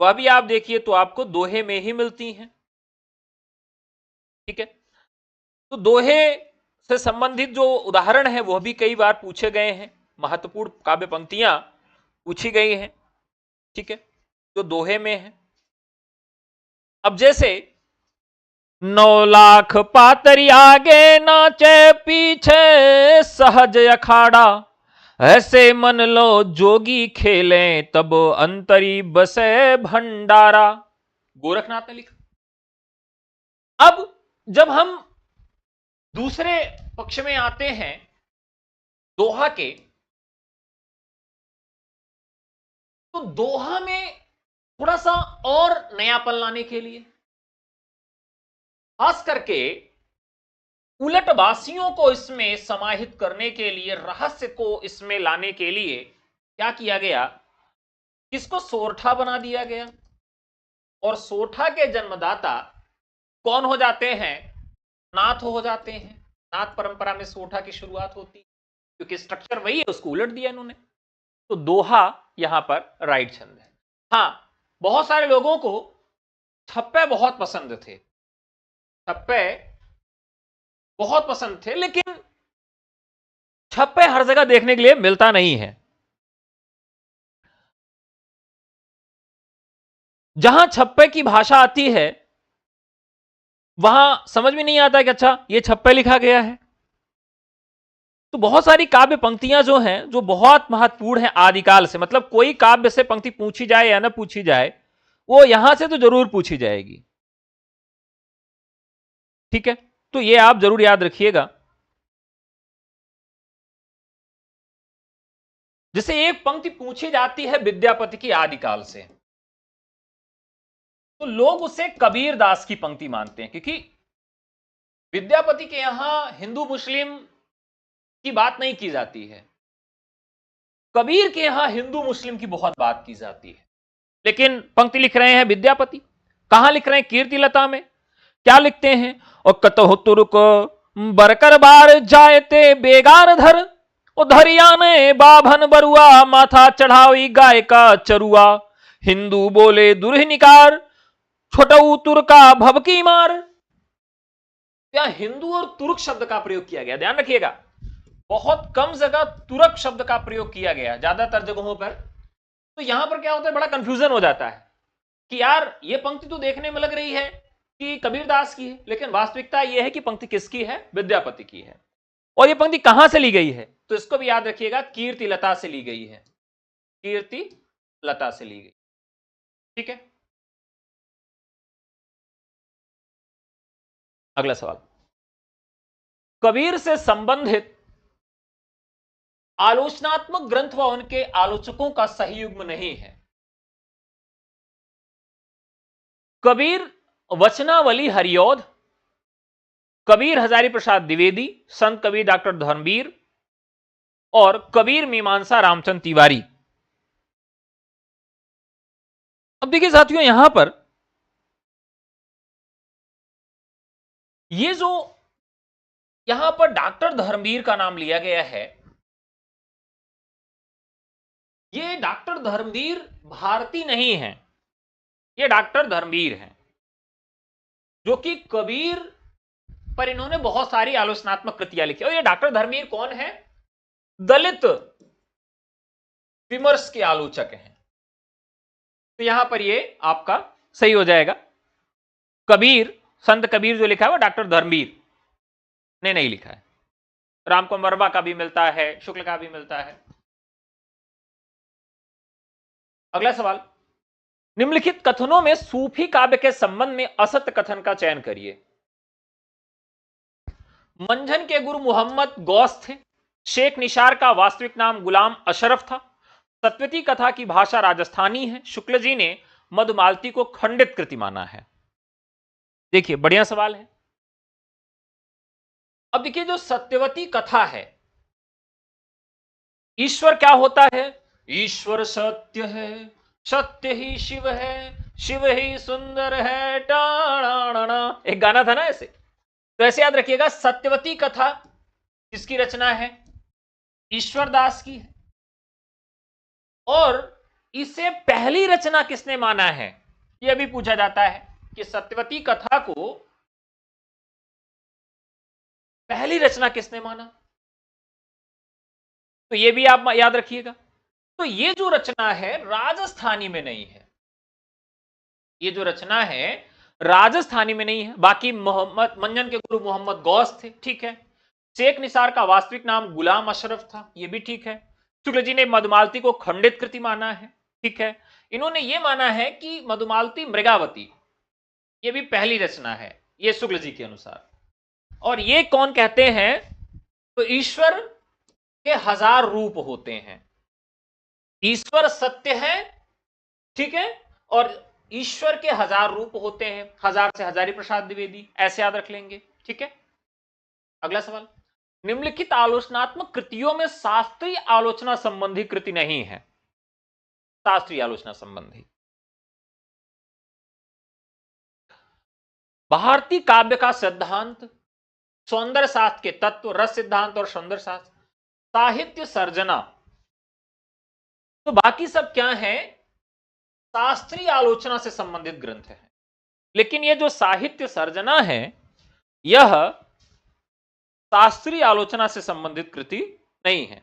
वह भी आप देखिए तो आपको दोहे में ही मिलती हैं। ठीक है, तो दोहे से संबंधित जो उदाहरण है वह भी कई बार पूछे गए हैं, महत्वपूर्ण काव्य पंक्तियां पूछी गई हैं। ठीक है, जो दोहे में है। अब जैसे 9 लाख पातरी आगे नाचे पीछे सहज अखाड़ा, ऐसे मन लो जोगी खेले तब अंतरी बसे भंडारा, गोरखनाथ ने लिखा। अब जब हम दूसरे पक्ष में आते हैं दोहा के, तो दोहा में थोड़ा सा और नयापन लाने के लिए, खास करके उलटवासियों को इसमें समाहित करने के लिए, रहस्य को इसमें लाने के लिए क्या किया गया, किसको सोरठा बना दिया गया। और सोरठा के जन्मदाता कौन हो जाते हैं, नाथ हो जाते हैं। नाथ परंपरा में सोरठा की शुरुआत होती है, क्योंकि स्ट्रक्चर वही है, उसको उलट दिया इन्होंने। तो दोहा यहां पर राइट छंद है। हां, बहुत सारे लोगों को छप्पे बहुत पसंद थे, छप्पे बहुत पसंद थे, लेकिन छप्पे हर जगह देखने के लिए मिलता नहीं है। जहां छप्पे की भाषा आती है वहां समझ में नहीं आता कि अच्छा ये छप्पे लिखा गया है। तो बहुत सारी काव्य पंक्तियां जो हैं, जो बहुत महत्वपूर्ण है आदिकाल से, मतलब कोई काव्य से पंक्ति पूछी जाए या ना पूछी जाए, वो यहां से तो जरूर पूछी जाएगी। ठीक है, तो ये आप जरूर याद रखिएगा। जैसे एक पंक्ति पूछी जाती है विद्यापति की आदिकाल से, तो लोग उसे कबीर दास की पंक्ति मानते हैं, क्योंकि विद्यापति के यहां हिंदू मुस्लिम की बात नहीं की जाती है, कबीर के यहां हिंदू मुस्लिम की बहुत बात की जाती है। लेकिन पंक्ति लिख रहे हैं विद्यापति, कहां लिख रहे हैं, कीर्तिलता में। क्या लिखते हैं, और कतहु तुर्क बरकर बार जायते बेगार धर, धरिया ने बाभन बरुआ माथा चढ़ावी गाय का चरुआ, हिंदू बोले दुर्निकार छोटऊ तुर्का भबकी मार। क्या हिंदू और तुर्क शब्द का प्रयोग किया गया, ध्यान रखिएगा, बहुत कम जगह तुर्क शब्द का प्रयोग किया गया, ज्यादातर जगहों पर। तो यहां पर क्या होता है, बड़ा कंफ्यूजन हो जाता है कि यार ये पंक्ति तो देखने में लग रही है कि कबीरदास की है, लेकिन वास्तविकता यह है कि पंक्ति किसकी है, विद्यापति की है। और ये पंक्ति कहां से ली गई है, तो इसको भी याद रखिएगा, कीर्तिलता से ली गई है, कीर्तिलता से ली गई। ठीक है, अगला सवाल, कबीर से संबंधित आलोचनात्मक ग्रंथ व उनके आलोचकों का सही युग्म नहीं है। कबीर वचनावली हरिऔध, कबीर हजारी प्रसाद द्विवेदी, संत कबीर डॉक्टर धर्मवीर और कबीर मीमांसा रामचंद्र तिवारी। अब देखिए साथियों, यहां पर ये जो यहां पर डॉक्टर धर्मवीर का नाम लिया गया है, ये डॉक्टर धर्मवीर भारती नहीं है, ये डॉक्टर धर्मवीर हैं, जो कि कबीर पर इन्होंने बहुत सारी आलोचनात्मक कृतियां लिखी। और ये डॉक्टर धर्मवीर कौन है, दलित विमर्श के आलोचक हैं। तो यहां पर ये आपका सही हो जाएगा। कबीर, संत कबीर जो लिखा है वो डॉक्टर धर्मवीर ने नहीं लिखा है। रामकुमार वर्मा का भी मिलता है, शुक्ल का भी मिलता है। अगला सवाल, निम्नलिखित कथनों में सूफी काव्य के संबंध में असत्य कथन का चयन करिए। मंझन के गुरु मोहम्मद गौस थे, शेख निशार का वास्तविक नाम गुलाम अशरफ था, सत्यवती कथा की भाषा राजस्थानी है, शुक्ल जी ने मधुमालती को खंडित कृति माना है। देखिए बढ़िया सवाल है। अब देखिए, जो सत्यवती कथा है, ईश्वर क्या होता है, ईश्वर सत्य है, सत्य ही शिव है, शिव ही सुंदर है, टाणा, एक गाना था ना ऐसे। तो ऐसे याद रखिएगा, सत्यवती कथा किसकी रचना है, ईश्वरदास की है। और इसे पहली रचना किसने माना है, यह भी पूछा जाता है कि सत्यवती कथा को पहली रचना किसने माना, तो यह भी आप याद रखिएगा। तो ये जो रचना है राजस्थानी में नहीं है, ये जो रचना है राजस्थानी में नहीं है। बाकी मोहम्मद मंजन के गुरु मोहम्मद गौस थे, ठीक है। शेख निसार का वास्तविक नाम गुलाम अशरफ था, यह भी ठीक है। शुक्ल जी ने मधुमालती को खंडित कृति माना है, ठीक है। इन्होंने यह माना है कि मधुमालती मृगावती यह भी पहली रचना है, यह शुक्ल जी के अनुसार। और ये कौन कहते हैं, तो ईश्वर के 1000 रूप होते हैं, ईश्वर सत्य है, ठीक है। और ईश्वर के 1000 रूप होते हैं, 1000 से हजारी प्रसाद द्विवेदी, ऐसे याद रख लेंगे, ठीक है। अगला सवाल, निम्नलिखित आलोचनात्मक कृतियों में शास्त्रीय आलोचना संबंधी कृति नहीं है, शास्त्रीय आलोचना संबंधी। भारतीय काव्य का सिद्धांत, सौंदर्य शास्त्र के तत्व, रस सिद्धांत और सौंदर्य शास्त्र, साहित्य सर्जना, तो बाकी सब क्या है, शास्त्रीय आलोचना से संबंधित ग्रंथ है। लेकिन यह जो साहित्य सर्जना है यह शास्त्रीय आलोचना से संबंधित कृति नहीं है।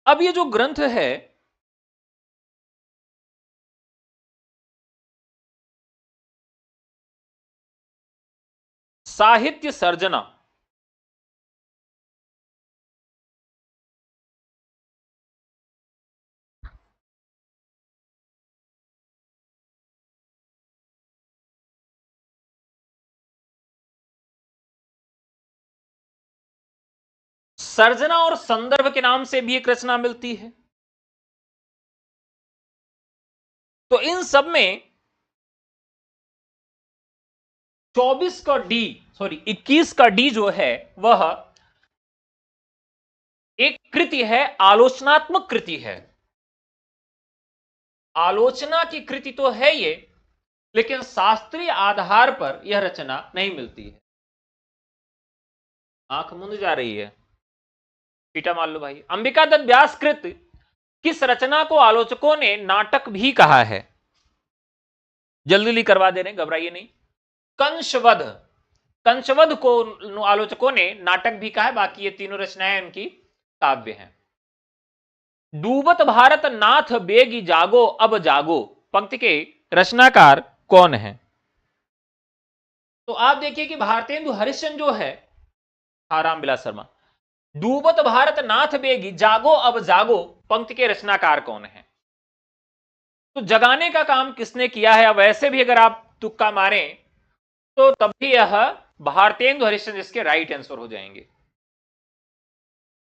अब ये जो ग्रंथ है साहित्य सर्जना, सर्जना और संदर्भ के नाम से भी एक रचना मिलती है। तो इन सब में 21 का डी जो है वह एक कृति है, आलोचनात्मक कृति है। आलोचना की कृति तो है ये, लेकिन शास्त्रीय आधार पर यह रचना नहीं मिलती है। आंख मुंद जा रही है, पीटा मान लो भाई। अंबिका दत्त व्यासकृत किस रचना को आलोचकों ने नाटक भी कहा है, जल्दी जल्दी करवा दे रहे हैं, घबराइए नहीं। कंशवध, कंशवध को आलोचकों ने नाटक भी कहा है, बाकी ये तीनों रचनाएं उनकी काव्य हैं। डूबत भारत नाथ बेगी जागो अब जागो पंक्ति के रचनाकार कौन है, तो आप देखिए कि भारतेंदु हरिश्चंद्र जो है, राम विलास शर्मा। डूबत भारत नाथ बेगी जागो अब जागो पंक्ति के रचनाकार कौन है, तो जगाने का काम किसने किया है। अब वैसे भी अगर आप तुक्का मारें तो तब भी यह भारतेंदु हरिश्चंद्र इसके राइट आंसर हो जाएंगे।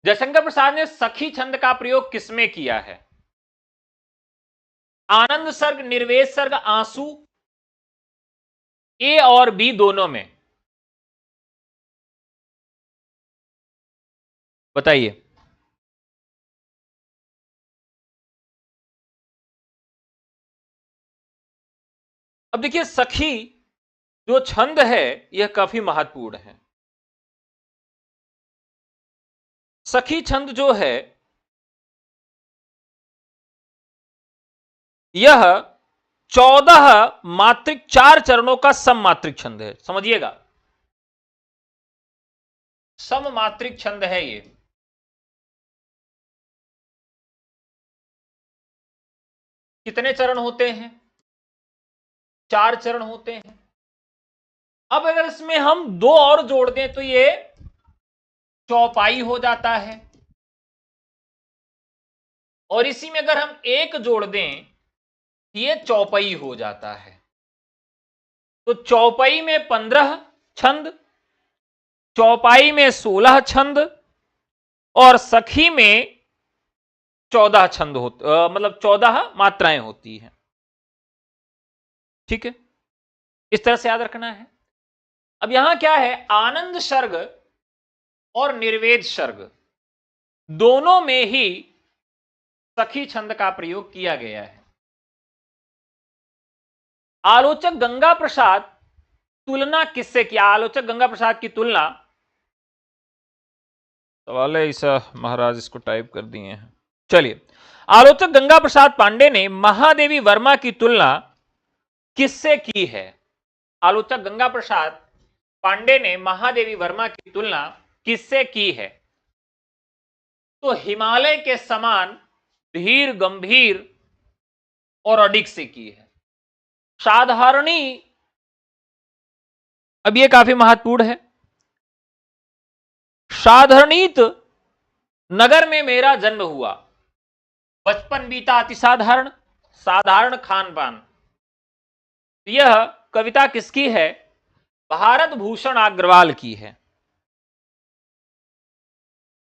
जयशंकर प्रसाद ने सखी छंद का प्रयोग किसमें किया है, आनंद सर्ग, निर्वेद सर्ग, आंसू, ए और बी दोनों में, बताइए। अब देखिए सखी जो छंद है यह काफी महत्वपूर्ण है। सखी छंद जो है यह 14 मात्रिक 4 चरणों का सममात्रिक छंद है, समझिएगा, सममात्रिक छंद है ये। कितने चरण होते हैं, 4 चरण होते हैं। अब अगर इसमें हम 2 और जोड़ दें तो ये चौपाई हो जाता है, और इसी में अगर हम 1 जोड़ दें ये चौपाई हो जाता है। तो चौपाई में 15 छंद, चौपाई में 16 छंद, और सखी में 14 छंद होते, मतलब 14 मात्राएं होती हैं, ठीक है। इस तरह से याद रखना है। अब यहां क्या है, आनंद सर्ग और निर्वेद सर्ग दोनों में ही सखी छंद का प्रयोग किया गया है। आलोचक गंगा प्रसाद तुलना किससे किया? आलोचक गंगा प्रसाद की तुलना, सवाल है ईसा महाराज इसको टाइप कर दिए हैं। चलिए, आलोचक गंगा प्रसाद पांडे ने महादेवी वर्मा की तुलना किससे की है? आलोचक गंगा प्रसाद पांडे ने महादेवी वर्मा की तुलना किससे की है? तो हिमालय के समान धीर, गंभीर और अडिग से की है। साधारणी, अब यह काफी महत्वपूर्ण है। साधारणित नगर में मेरा जन्म हुआ, बचपन बीता अति साधारण, साधारण खान पान। यह कविता किसकी है? भारत भूषण अग्रवाल की है।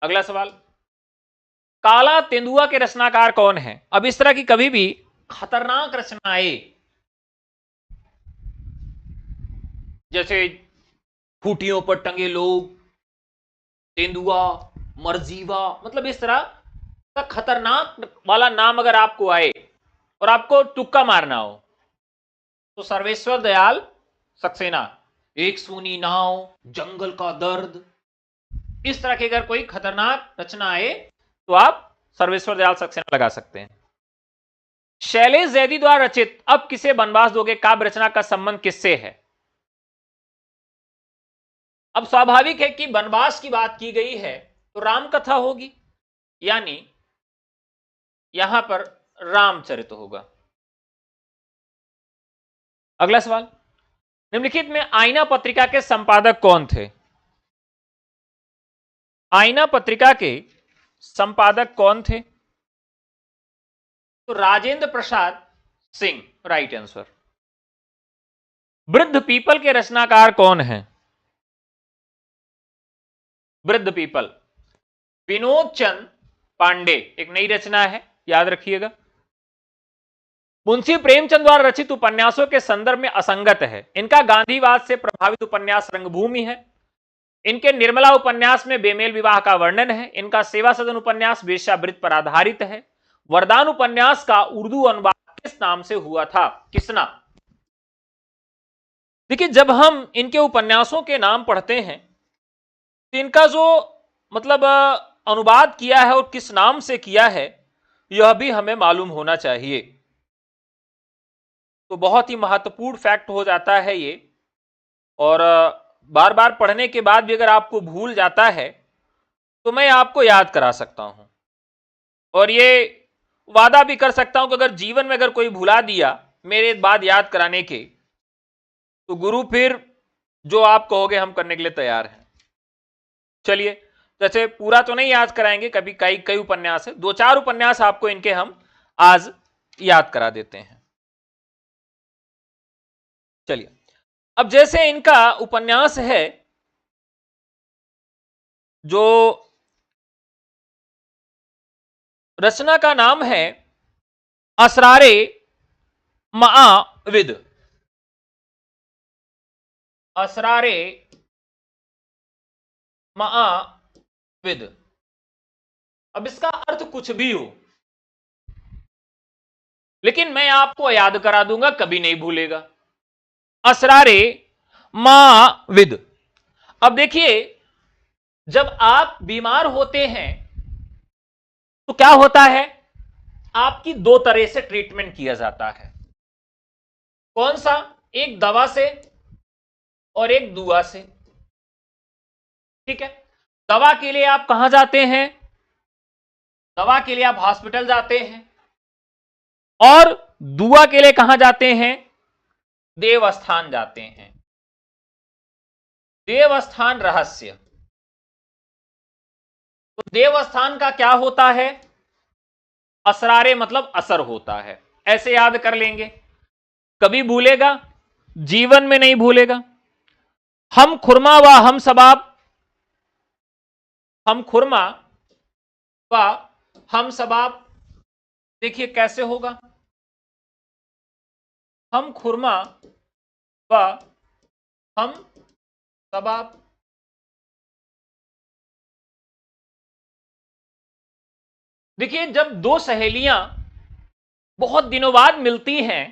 अगला सवाल, काला तेंदुआ के रचनाकार कौन है? अब इस तरह की कभी भी खतरनाक रचनाएं, जैसे खूटियों पर टंगे लोग, तेंदुआ, मरजीवा, मतलब इस तरह का खतरनाक वाला नाम अगर आपको आए और आपको तुक्का मारना हो, तो सर्वेश्वर दयाल सक्सेना, एक सूनी नाव, जंगल का दर्द, इस तरह की अगर कोई खतरनाक रचना आए तो आप सर्वेश्वर दयाल सक्सेना लगा सकते हैं। शैलेश जैदी द्वारा रचित अब किसे वनवास दोगे काव्य रचना का संबंध किससे है? अब स्वाभाविक है कि वनवास की बात की गई है तो राम कथा होगी, यानी यहां पर रामचरित होगा। अगला सवाल, निम्नलिखित में आईना पत्रिका के संपादक कौन थे? आईना पत्रिका के संपादक कौन थे? तो राजेंद्र प्रसाद सिंह, राइट आंसर। वृद्ध पीपल के रचनाकार कौन हैं? वृद्ध पीपल, विनोद चंद पांडे, एक नई रचना है, याद रखिएगा। मुंशी प्रेमचंद द्वारा रचित उपन्यासों के संदर्भ में असंगत है। इनका गांधीवाद से प्रभावित उपन्यास रंगभूमि है। इनके निर्मला उपन्यास में बेमेल विवाह का वर्णन है। इनका सेवा सदन उपन्यास वेश्यावृत्ति पर आधारित है। वरदान उपन्यास का उर्दू अनुवाद किस नाम से हुआ था? किसना? देखिए, जब हम इनके उपन्यासों के नाम पढ़ते हैं तो इनका जो मतलब अनुवाद किया है और किस नाम से किया है यह भी हमें मालूम होना चाहिए। तो बहुत ही महत्वपूर्ण फैक्ट हो जाता है ये, और बार बार पढ़ने के बाद भी अगर आपको भूल जाता है तो मैं आपको याद करा सकता हूं, और ये वादा भी कर सकता हूं कि अगर जीवन में अगर कोई भुला दिया मेरे बाद याद कराने के, तो गुरु फिर जो आप कहोगे हम करने के लिए तैयार हैं। चलिए, जैसे पूरा तो नहीं याद कराएंगे, कभी कई कई उपन्यास है, 2-4 उपन्यास आपको इनके हम आज याद करा देते हैं। चलिए, अब जैसे इनका उपन्यास है जो रचना का नाम है असरारे मआविद, असरारे मआविद। अब इसका अर्थ कुछ भी हो, लेकिन मैं आपको याद करा दूंगा, कभी नहीं भूलेगा। असरारे मआविद। अब देखिए, जब आप बीमार होते हैं तो क्या होता है? आपकी 2 तरह से ट्रीटमेंट किया जाता है। कौन सा? एक दवा से और एक दुआ से। ठीक है, दवा के लिए आप कहां जाते हैं? दवा के लिए आप हॉस्पिटल जाते हैं, और दुआ के लिए कहां जाते हैं? देवस्थान जाते हैं। देवस्थान रहस्य। तो देवस्थान का क्या होता है? असरारे मतलब असर होता है। ऐसे याद कर लेंगे, कभी भूलेगा? जीवन में नहीं भूलेगा। हम खुरमा व हम सबाब, हम खुरमा व हम सबाब, देखिए कैसे होगा? हम खुरमा व हम सबाब। देखिए, जब 2 सहेलियां बहुत दिनों बाद मिलती हैं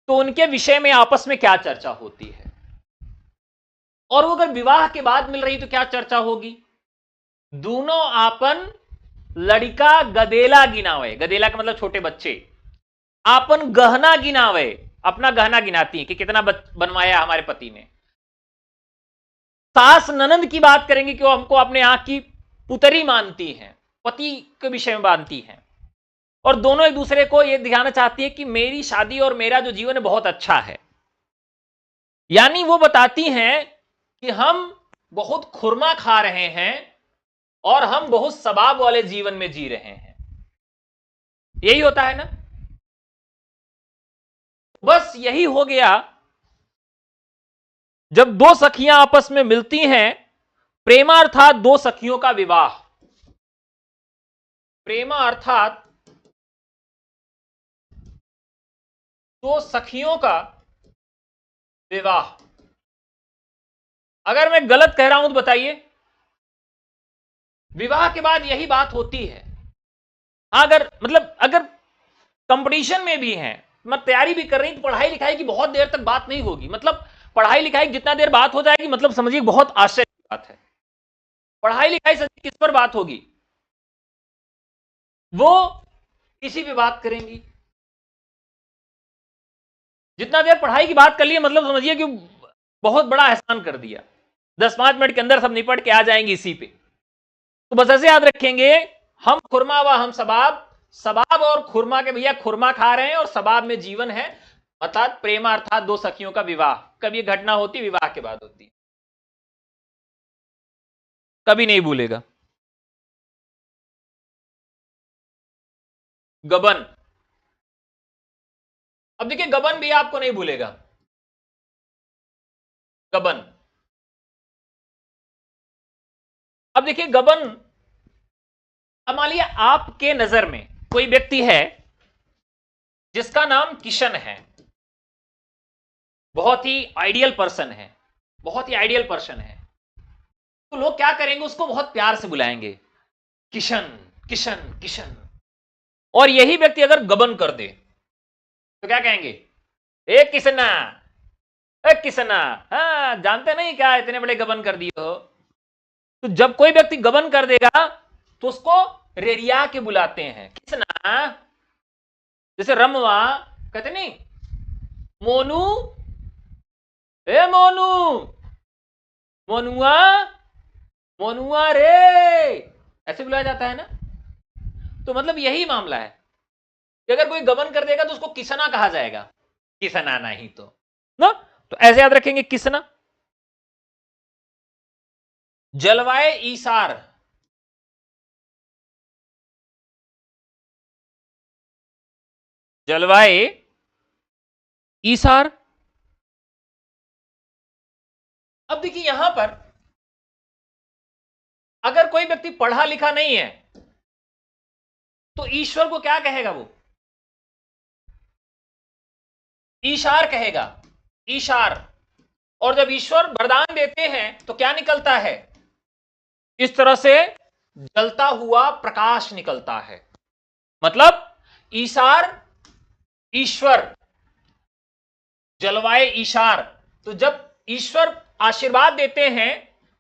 तो उनके विषय में आपस में क्या चर्चा होती है, और वो अगर विवाह के बाद मिल रही तो क्या चर्चा होगी। दोनों आपन लड़का गदेला गिनावे, गदेला का मतलब छोटे बच्चे, आपन गहना गिनावे, अपना गहना गिनाती है कि कितना बनवाया हमारे पति ने। सास ननंद की बात करेंगे कि वो हमको अपने आंख की पुतरी मानती हैं, पति के विषय में मानती हैं, और दोनों एक दूसरे को यह दिखाना चाहती है कि मेरी शादी और मेरा जो जीवन है बहुत अच्छा है। यानी वो बताती हैं कि हम बहुत खुरमा खा रहे हैं और हम बहुत सबाब वाले जीवन में जी रहे हैं। यही होता है ना। बस यही हो गया जब दो सखियां आपस में मिलती हैं। प्रेमा अर्थात दो सखियों का विवाह, प्रेमा अर्थात दो सखियों का विवाह। अगर मैं गलत कह रहा हूं तो बताइए। विवाह के बाद यही बात होती है। अगर कंपटीशन में भी हैं, मैं तैयारी भी कर रही, तो पढ़ाई लिखाई की बहुत देर तक बात नहीं होगी। मतलब पढ़ाई लिखाई की जितना देर बात हो जाएगी, मतलब समझिए बहुत आश्चर्य की बात है। पढ़ाई लिखाई से किस पर बात होगी, वो किसी भी बात करेंगी। जितना देर पढ़ाई की बात कर ली, मतलब समझिए कि बहुत बड़ा एहसान कर दिया। 10-5 मिनट के अंदर सब निपट के आ जाएंगे इसी पे। तो बस ऐसे याद रखेंगे, हम खुरमा व हम सबाब, सबाब और खुरमा के भैया खुरमा खा रहे हैं और सबाब में जीवन है। अर्थात प्रेमा अर्थात दो सखियों का विवाह। कब ये घटना होती, विवाह के बाद होती है। कभी नहीं भूलेगा। गबन, अब देखिए गबन भी आपको नहीं भूलेगा। गबन, अब देखिए गबन, अब मान लिया आपके नजर में कोई व्यक्ति है जिसका नाम किशन है, बहुत ही आइडियल पर्सन है, बहुत ही आइडियल पर्सन है। तो लोग क्या करेंगे, उसको बहुत प्यार से बुलाएंगे, किशन किशन किशन। और यही व्यक्ति अगर गबन कर दे तो क्या कहेंगे, ए किसना, ए किसना, हाँ जानते नहीं क्या इतने बड़े गबन कर दिए हो। तो जब कोई व्यक्ति गबन कर देगा तो उसको रेरिया के बुलाते हैं, किसना। जैसे रमवा कहते नहीं, मोनू, ए मोनू, मोनुआ, मोनुआ रे, ऐसे बुलाया जाता है ना। तो मतलब यही मामला है कि अगर कोई गबन कर देगा तो उसको किसना कहा जाएगा, किसना नहीं तो ना। तो ऐसे याद रखेंगे, किसना। जलवाए ईसार, जलवाए ईसार। अब देखिए यहां पर अगर कोई व्यक्ति पढ़ा लिखा नहीं है तो ईश्वर को क्या कहेगा, वो ईशार कहेगा, ईशार। और जब ईश्वर वरदान देते हैं तो क्या निकलता है, इस तरह से जलता हुआ प्रकाश निकलता है। मतलब ईशार ईश्वर, जलवाए ईशार। तो जब ईश्वर आशीर्वाद देते हैं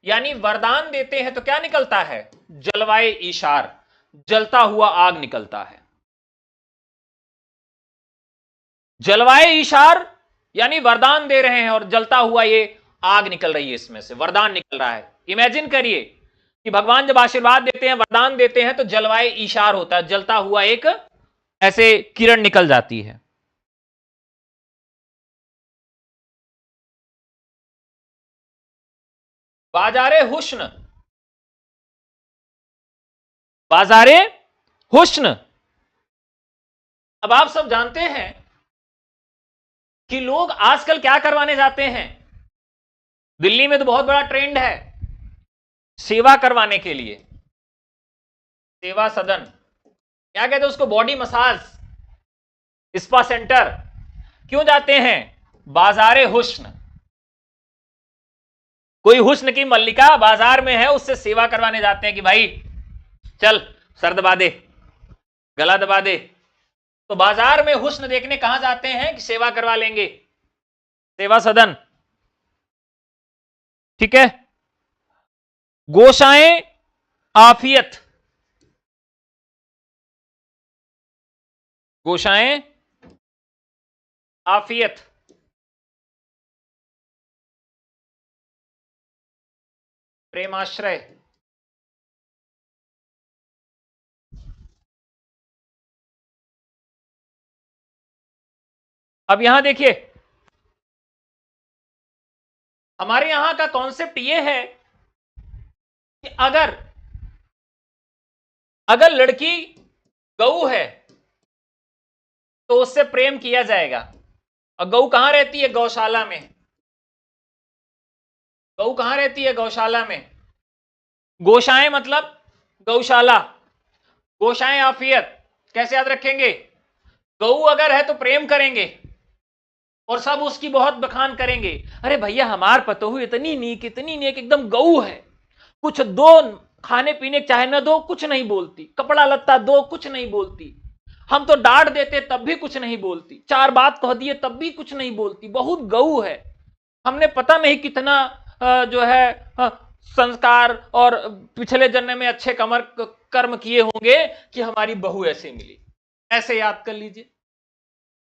यानी वरदान देते हैं तो क्या निकलता है, जलवाए ईशार, जलता हुआ आग निकलता है। जलवाए ईशार यानी वरदान दे रहे हैं और जलता हुआ ये आग निकल रही है, इसमें से वरदान निकल रहा है। इमेजिन करिए कि भगवान जब आशीर्वाद देते हैं, वरदान देते हैं, तो जलवाए ईशार होता है, जलता हुआ एक ऐसे किरण निकल जाती है। बाजारे हुस्न, बाजारे हुस्न। अब आप सब जानते हैं कि लोग आजकल क्या करवाने जाते हैं, दिल्ली में तो बहुत बड़ा ट्रेंड है सेवा करवाने के लिए, सेवा सदन, क्या कहते हैं उसको, बॉडी मसाज, स्पा सेंटर। क्यों जाते हैं, बाजारे हुस्न। कोई हुस्न की मल्लिका बाजार में है, उससे सेवा करवाने जाते हैं कि भाई चल सर दबा दे, गला दबा दे। तो बाजार में हुस्न देखने कहां जाते हैं कि सेवा करवा लेंगे, सेवा सदन। ठीक है। गोशाएं आफियत, गोशाएं आफियत, प्रेमाश्रय, अब यहां देखिए हमारे यहां का कॉन्सेप्ट यह है कि अगर लड़की गऊ है तो उससे प्रेम किया जाएगा। और गऊ कहां रहती है? गौशाला में। गऊ कहां रहती है? गौशाला में। गोशाएं मतलब गौशाला, गोशाएं आफियत। कैसे याद रखेंगे? गऊ अगर है तो प्रेम करेंगे और सब उसकी बहुत बखान करेंगे। अरे भैया हमार पतोहू इतनी नीक एकदम गऊ है, कुछ दो खाने पीने चाहे न दो कुछ नहीं बोलती, कपड़ा लत्ता दो कुछ नहीं बोलती, हम तो डांट देते तब भी कुछ नहीं बोलती, चार बात कह दिए तब भी कुछ नहीं बोलती, बहुत गऊ है। हमने पता नहीं कितना जो है संस्कार और पिछले जन्म में अच्छे कर्म किए होंगे कि हमारी बहू ऐसे मिली। ऐसे याद कर लीजिए।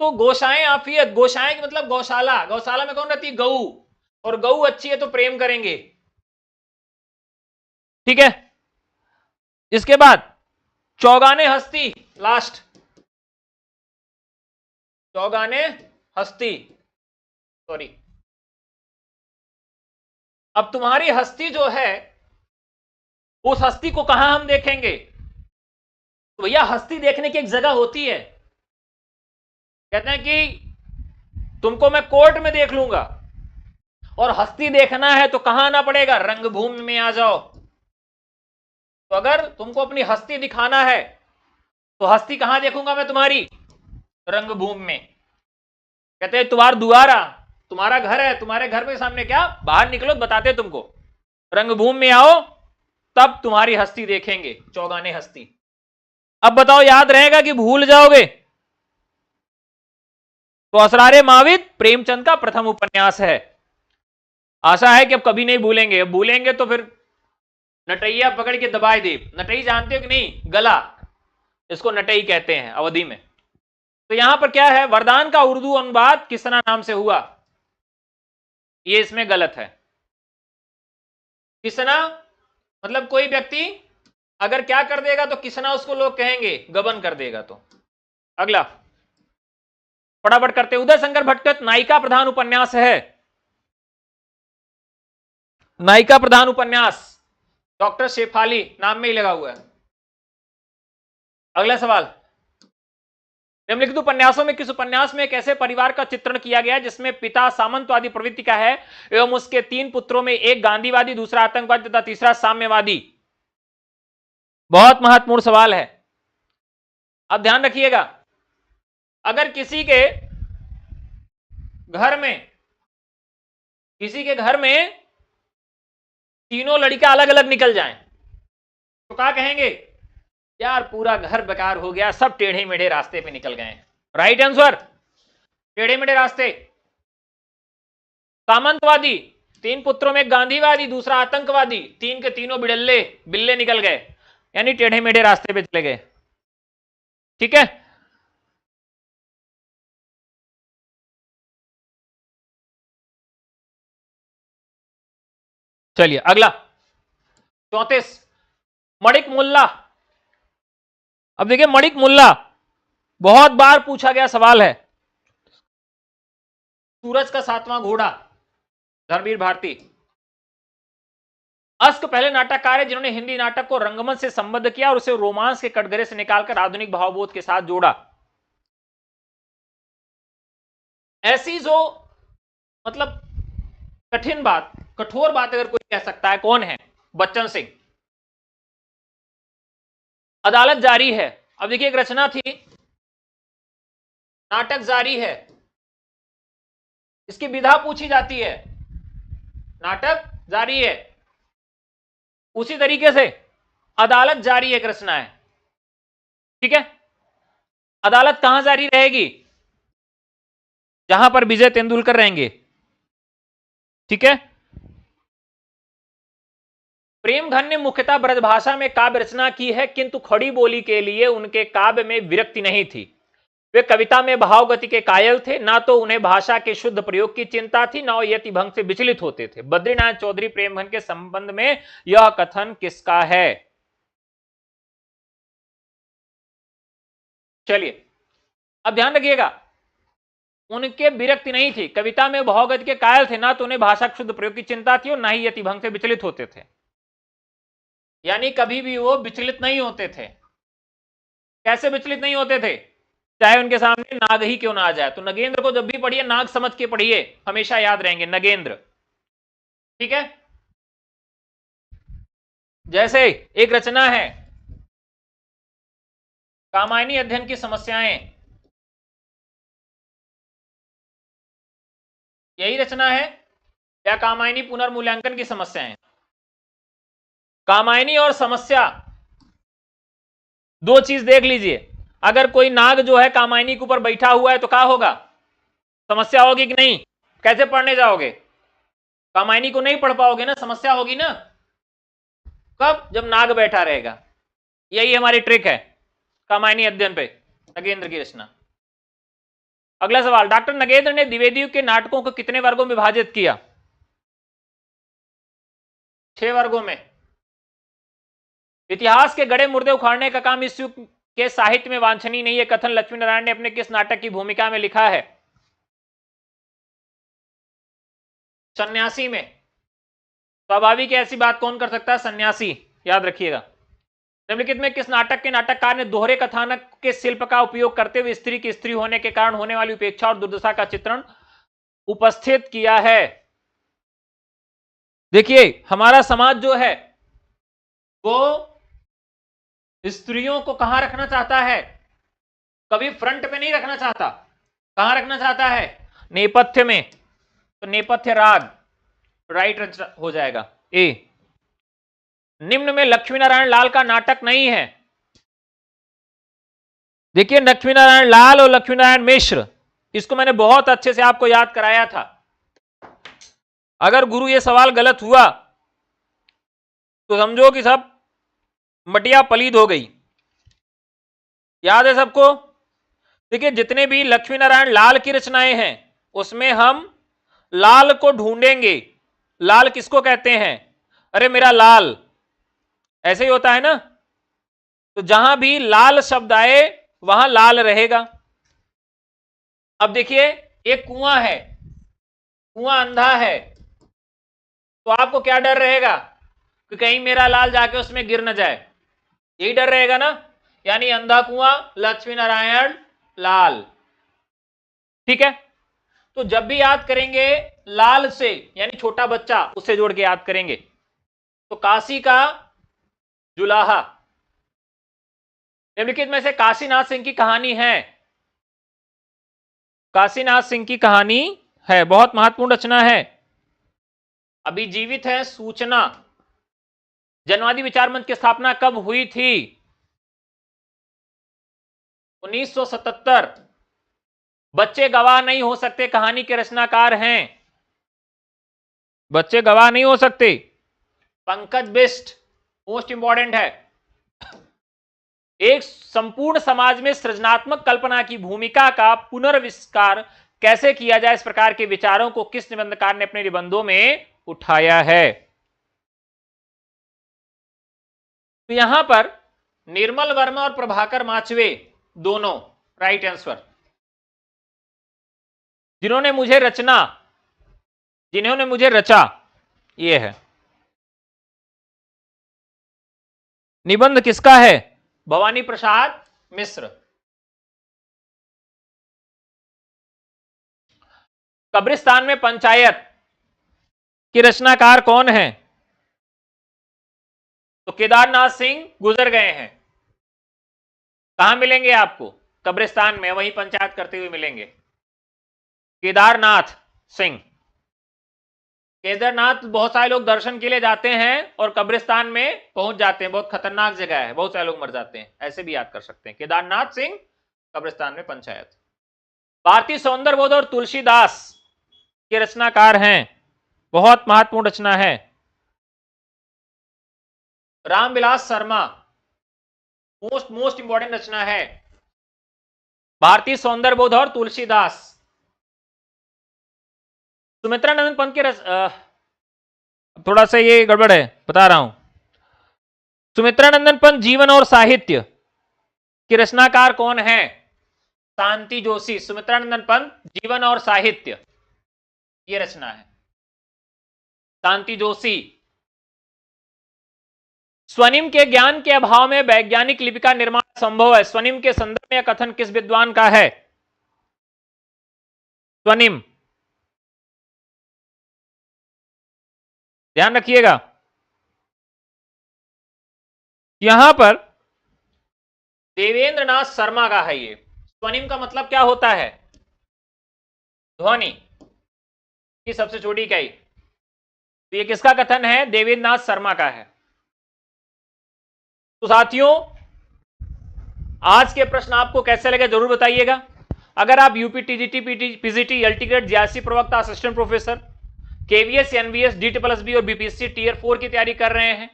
तो गोशाएं आफियत, गोशाएं की मतलब गौशाला, गौशाला में कौन रहती है? गऊ। और गऊ अच्छी है तो प्रेम करेंगे। ठीक है। इसके बाद चौगाने हस्ती, लास्ट, चौगाने हस्ती, सॉरी। अब तुम्हारी हस्ती जो है उस हस्ती को कहां हम देखेंगे? तो भैया हस्ती देखने की एक जगह होती है, कहते हैं कि तुमको मैं कोर्ट में देख लूंगा और हस्ती देखना है तो कहां आना पड़ेगा? रंगभूमि में आ जाओ। तो अगर तुमको अपनी हस्ती दिखाना है तो हस्ती कहां देखूंगा मैं तुम्हारी? रंगभूमि में। कहते हैं तुम्हारा दुआरा, तुम्हारा घर है, तुम्हारे घर के सामने क्या, बाहर निकलो बताते तुमको, रंगभूमि में आओ तब तुम्हारी हस्ती देखेंगे, चौगाने हस्ती। अब बताओ याद रहेगा कि भूल जाओगे? तो असरारे माविद प्रेमचंद का प्रथम उपन्यास है। आशा है कि अब कभी नहीं भूलेंगे, अब भूलेंगे तो फिर नटैया पकड़ के दबाए दे। नटई जानते हो कि नहीं? गला, इसको नटई कहते हैं अवधि में। तो यहां पर क्या है? वरदान का उर्दू अनुवाद किसना नाम से हुआ, ये इसमें गलत है। किसना मतलब कोई व्यक्ति अगर क्या कर देगा तो किसना उसको लोग कहेंगे, गबन कर देगा। तो अगला फटाफट करते, उदय शंकर भट्ट नायिका प्रधान उपन्यास है, नायिका प्रधान उपन्यास डॉक्टर शेफाली नाम में ही लगा हुआ है। अगला सवाल, निम्नलिखित उपन्यासों में किस उपन्यास में एक ऐसे परिवार का चित्रण किया गया जिसमें पिता सामंतवादी प्रवृत्ति का है एवं उसके 3 पुत्रों में एक गांधीवादी, दूसरा आतंकवादी तथा तीसरा साम्यवादी? बहुत महत्वपूर्ण सवाल है, अब ध्यान रखिएगा। अगर किसी के घर में तीनों लड़कियां अलग अलग निकल जाएं तो क्या कहेंगे? यार पूरा घर बेकार हो गया, सब टेढ़े मेढ़े रास्ते पे निकल गए। राइट आंसर, टेढ़े मेढ़े रास्ते। सामंतवादी, 3 पुत्रों में गांधीवादी, दूसरा आतंकवादी, 3 के तीनों बिल्ले निकल गए, यानी टेढ़े मेढ़े रास्ते पे चले गए। ठीक है। चलिए अगला 34, मणिक मुल्ला। अब देखिए मणिक मुल्ला बहुत बार पूछा गया सवाल है। सूरज का 7वां घोड़ा, धर्मवीर भारती। अस्क पहले नाटककार है जिन्होंने हिंदी नाटक को रंगमंच से संबद्ध किया और उसे रोमांस के कटघरे से निकालकर आधुनिक भावबोध के साथ जोड़ा। ऐसी जो मतलब कठिन बात, कठोर बात अगर कोई कह सकता है, कौन है? बच्चन सिंह। अदालत जारी है, अब देखिए एक रचना थी, नाटक जारी है, इसकी विधा पूछी जाती है, नाटक जारी है। उसी तरीके से अदालत जारी एक रचना है। ठीक है। अदालत कहां जारी रहेगी? जहां पर विजय तेंदुलकर रहेंगे। ठीक है। प्रेमघन ने मुख्यतः ब्रजभाषा में काव्य रचना की है, किंतु खड़ी बोली के लिए उनके काव्य में विरक्ति नहीं थी। वे कविता में भाव गति के कायल थे, ना तो उन्हें भाषा के शुद्ध प्रयोग की चिंता थी, ना वो यति भंग से विचलित होते थे। बद्रीनाथ चौधरी प्रेमघन के संबंध में यह कथन किसका है? चलिए अब ध्यान रखिएगा, उनके विरक्ति नहीं थी, कविता में भावगति के कायल थे, ना तो उन्हें भाषा के शुद्ध प्रयोग की चिंता थी और ना ही यति भंग से विचलित होते थे। यानी कभी भी वो विचलित नहीं होते थे। कैसे विचलित नहीं होते थे? चाहे उनके सामने नाग ही क्यों ना आ जाए। तो नगेंद्र को जब भी पढ़िए नाग समझ के पढ़िए, हमेशा याद रहेंगे नगेंद्र। ठीक है। जैसे एक रचना है कामायनी अध्ययन की समस्याएं, यही रचना है या कामायनी पुनर्मूल्यांकन की समस्याएं? कामायनी और समस्या दो चीज देख लीजिए। अगर कोई नाग जो है कामायनी के ऊपर बैठा हुआ है तो क्या होगा? समस्या होगी कि नहीं? कैसे पढ़ने जाओगे? कामायनी को नहीं पढ़ पाओगे ना, समस्या होगी ना। कब? जब नाग बैठा रहेगा। यही हमारी ट्रिक है कामायनी अध्ययन पे नगेंद्र की रचना। अगला सवाल, डॉक्टर नगेंद्र ने द्विवेदी के नाटकों को कितने वर्गों में विभाजित किया? 6 वर्गों में। इतिहास के गड़े मुर्दे उखाड़ने का काम इस युग के साहित्य में वांछनीय नहीं है, कथन लक्ष्मी नारायण ने अपने किस नाटक की भूमिका में लिखा है? सन्यासी में। स्वाभाविक ऐसी बात कौन कर सकता है? सन्यासी। याद रखिएगा। निम्नलिखित में किस नाटक के नाटककार ने दोहरे कथानक के शिल्प का उपयोग करते हुए स्त्री की स्त्री होने के कारण होने वाली उपेक्षा और दुर्दशा का चित्रण उपस्थित किया है? देखिए हमारा समाज जो है वो स्त्रियों को कहां रखना चाहता है? कभी फ्रंट पे नहीं रखना चाहता। कहां रखना चाहता है? नेपथ्य में। तो नेपथ्य राग राइट हो जाएगा ए। निम्न में लक्ष्मी नारायण लाल का नाटक नहीं है। देखिए लक्ष्मी नारायण लाल और लक्ष्मी नारायण मिश्र, इसको मैंने बहुत अच्छे से आपको याद कराया था। अगर गुरु ये सवाल गलत हुआ तो समझो कि सब मटिया पलीद हो गई। याद है सबको? देखिए जितने भी लक्ष्मी नारायण लाल की रचनाएं हैं उसमें हम लाल को ढूंढेंगे। लाल किसको कहते हैं? अरे मेरा लाल, ऐसे ही होता है ना। तो जहां भी लाल शब्द आए वहां लाल रहेगा। अब देखिए एक कुआं है, कुआं अंधा है, तो आपको क्या डर रहेगा कि कहीं मेरा लाल जाके उसमें गिर न जाए? यही डर रहेगा ना। यानी अंधा कुआं लक्ष्मी नारायण लाल। ठीक है। तो जब भी याद करेंगे लाल से यानी छोटा बच्चा, उससे जोड़ के याद करेंगे। तो काशी का जुलाहा, निम्नलिखित में से काशीनाथ सिंह की कहानी है? काशीनाथ सिंह की कहानी है, बहुत महत्वपूर्ण रचना है। अभी जीवित है सूचना। जनवादी विचार मंच की स्थापना कब हुई थी? 1977। बच्चे गवाह नहीं हो सकते कहानी के रचनाकार हैं। बच्चे गवाह नहीं हो सकते। पंकज बिष्ट मोस्ट इंपॉर्टेंट है। एक संपूर्ण समाज में सृजनात्मक कल्पना की भूमिका का पुनर्विस्कार कैसे किया जाए, इस प्रकार के विचारों को किस निबंधकार ने अपने निबंधों में उठाया है? तो यहां पर निर्मल वर्मा और प्रभाकर माचवे दोनों राइट आंसर। जिन्होंने मुझे रचा ये है। निबंध किसका है? भवानी प्रसाद मिश्र। कब्रिस्तान में पंचायत के रचनाकार कौन है? तो केदारनाथ सिंह गुजर गए हैं। कहां मिलेंगे आपको? कब्रिस्तान में, वहीं पंचायत करते हुए मिलेंगे। केदारनाथ सिंह। केदारनाथ बहुत सारे लोग दर्शन के लिए जाते हैं और कब्रिस्तान में पहुंच जाते हैं, बहुत खतरनाक जगह है, बहुत सारे लोग मर जाते हैं, ऐसे भी याद कर सकते हैं। केदारनाथ सिंह कब्रिस्तान में पंचायत। भारती सौंदर्यबोध और तुलसीदास के रचनाकार हैं, बहुत महत्वपूर्ण रचना है। रामविलास शर्मा, मोस्ट इंपॉर्टेंट रचना है भारतीय सौंदर्यबोध और तुलसीदास। सुमित्रानंदन पंत के थोड़ा सा ये गड़बड़ है, बता रहा हूं। सुमित्रानंदन पंत जीवन और साहित्य के रचनाकार कौन है? शांति जोशी। सुमित्रानंदन पंत जीवन और साहित्य, ये रचना है शांति जोशी। स्वनिम के ज्ञान के अभाव में वैज्ञानिक लिपि का निर्माण संभव है। स्वनिम के संदर्भ में यह कथन किस विद्वान का है? स्वनिम, ध्यान रखिएगा यहां पर देवेंद्रनाथ शर्मा का है। ये स्वनिम का मतलब क्या होता है? ध्वनि की सबसे छोटी इकाई। तो ये किसका कथन है? देवेंद्रनाथ शर्मा का है। तो साथियों, आज के प्रश्न आपको कैसे लगे जरूर बताइएगा। अगर आप UP TGT PGT LT grade GRC प्रवक्ता assistant professor KVS NVS DSSB और बीपीएससी टियर 4 की तैयारी कर रहे हैं,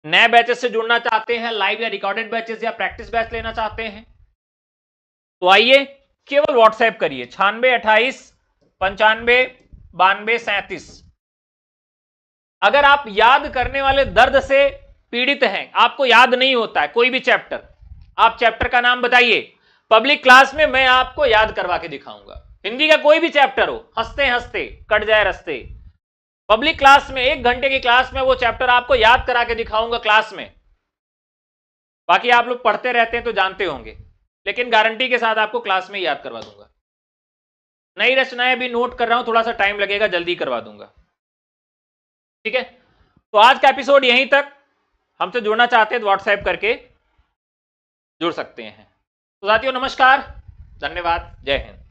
नए बैचेस से जुड़ना चाहते हैं, लाइव या रिकॉर्डेड बैचेस या प्रैक्टिस बैच लेना चाहते हैं, तो आइए केवल व्हाट्सएप करिए 9628959237। अगर आप याद करने वाले दर्द से पीड़ित हैं, आपको याद नहीं होता है कोई भी चैप्टर, आप चैप्टर का नाम बताइए, पब्लिक क्लास में मैं आपको याद करवा के दिखाऊंगा। हिंदी का कोई भी चैप्टर हो, हंसते हंसते कट जाए रस्ते, पब्लिक क्लास में 1 घंटे की क्लास में वो चैप्टर आपको याद करा के दिखाऊंगा क्लास में। बाकी आप लोग पढ़ते रहते हैं तो जानते होंगे, लेकिन गारंटी के साथ आपको क्लास में याद करवा दूंगा। नई रचनाएं भी नोट कर रहा हूं, थोड़ा सा टाइम लगेगा, जल्दी करवा दूंगा। ठीक है, तो आज का एपिसोड यहीं तक। हमसे जुड़ना चाहते हैं तो व्हाट्सएप करके जुड़ सकते हैं। तो साथियों नमस्कार, धन्यवाद, जय हिंद।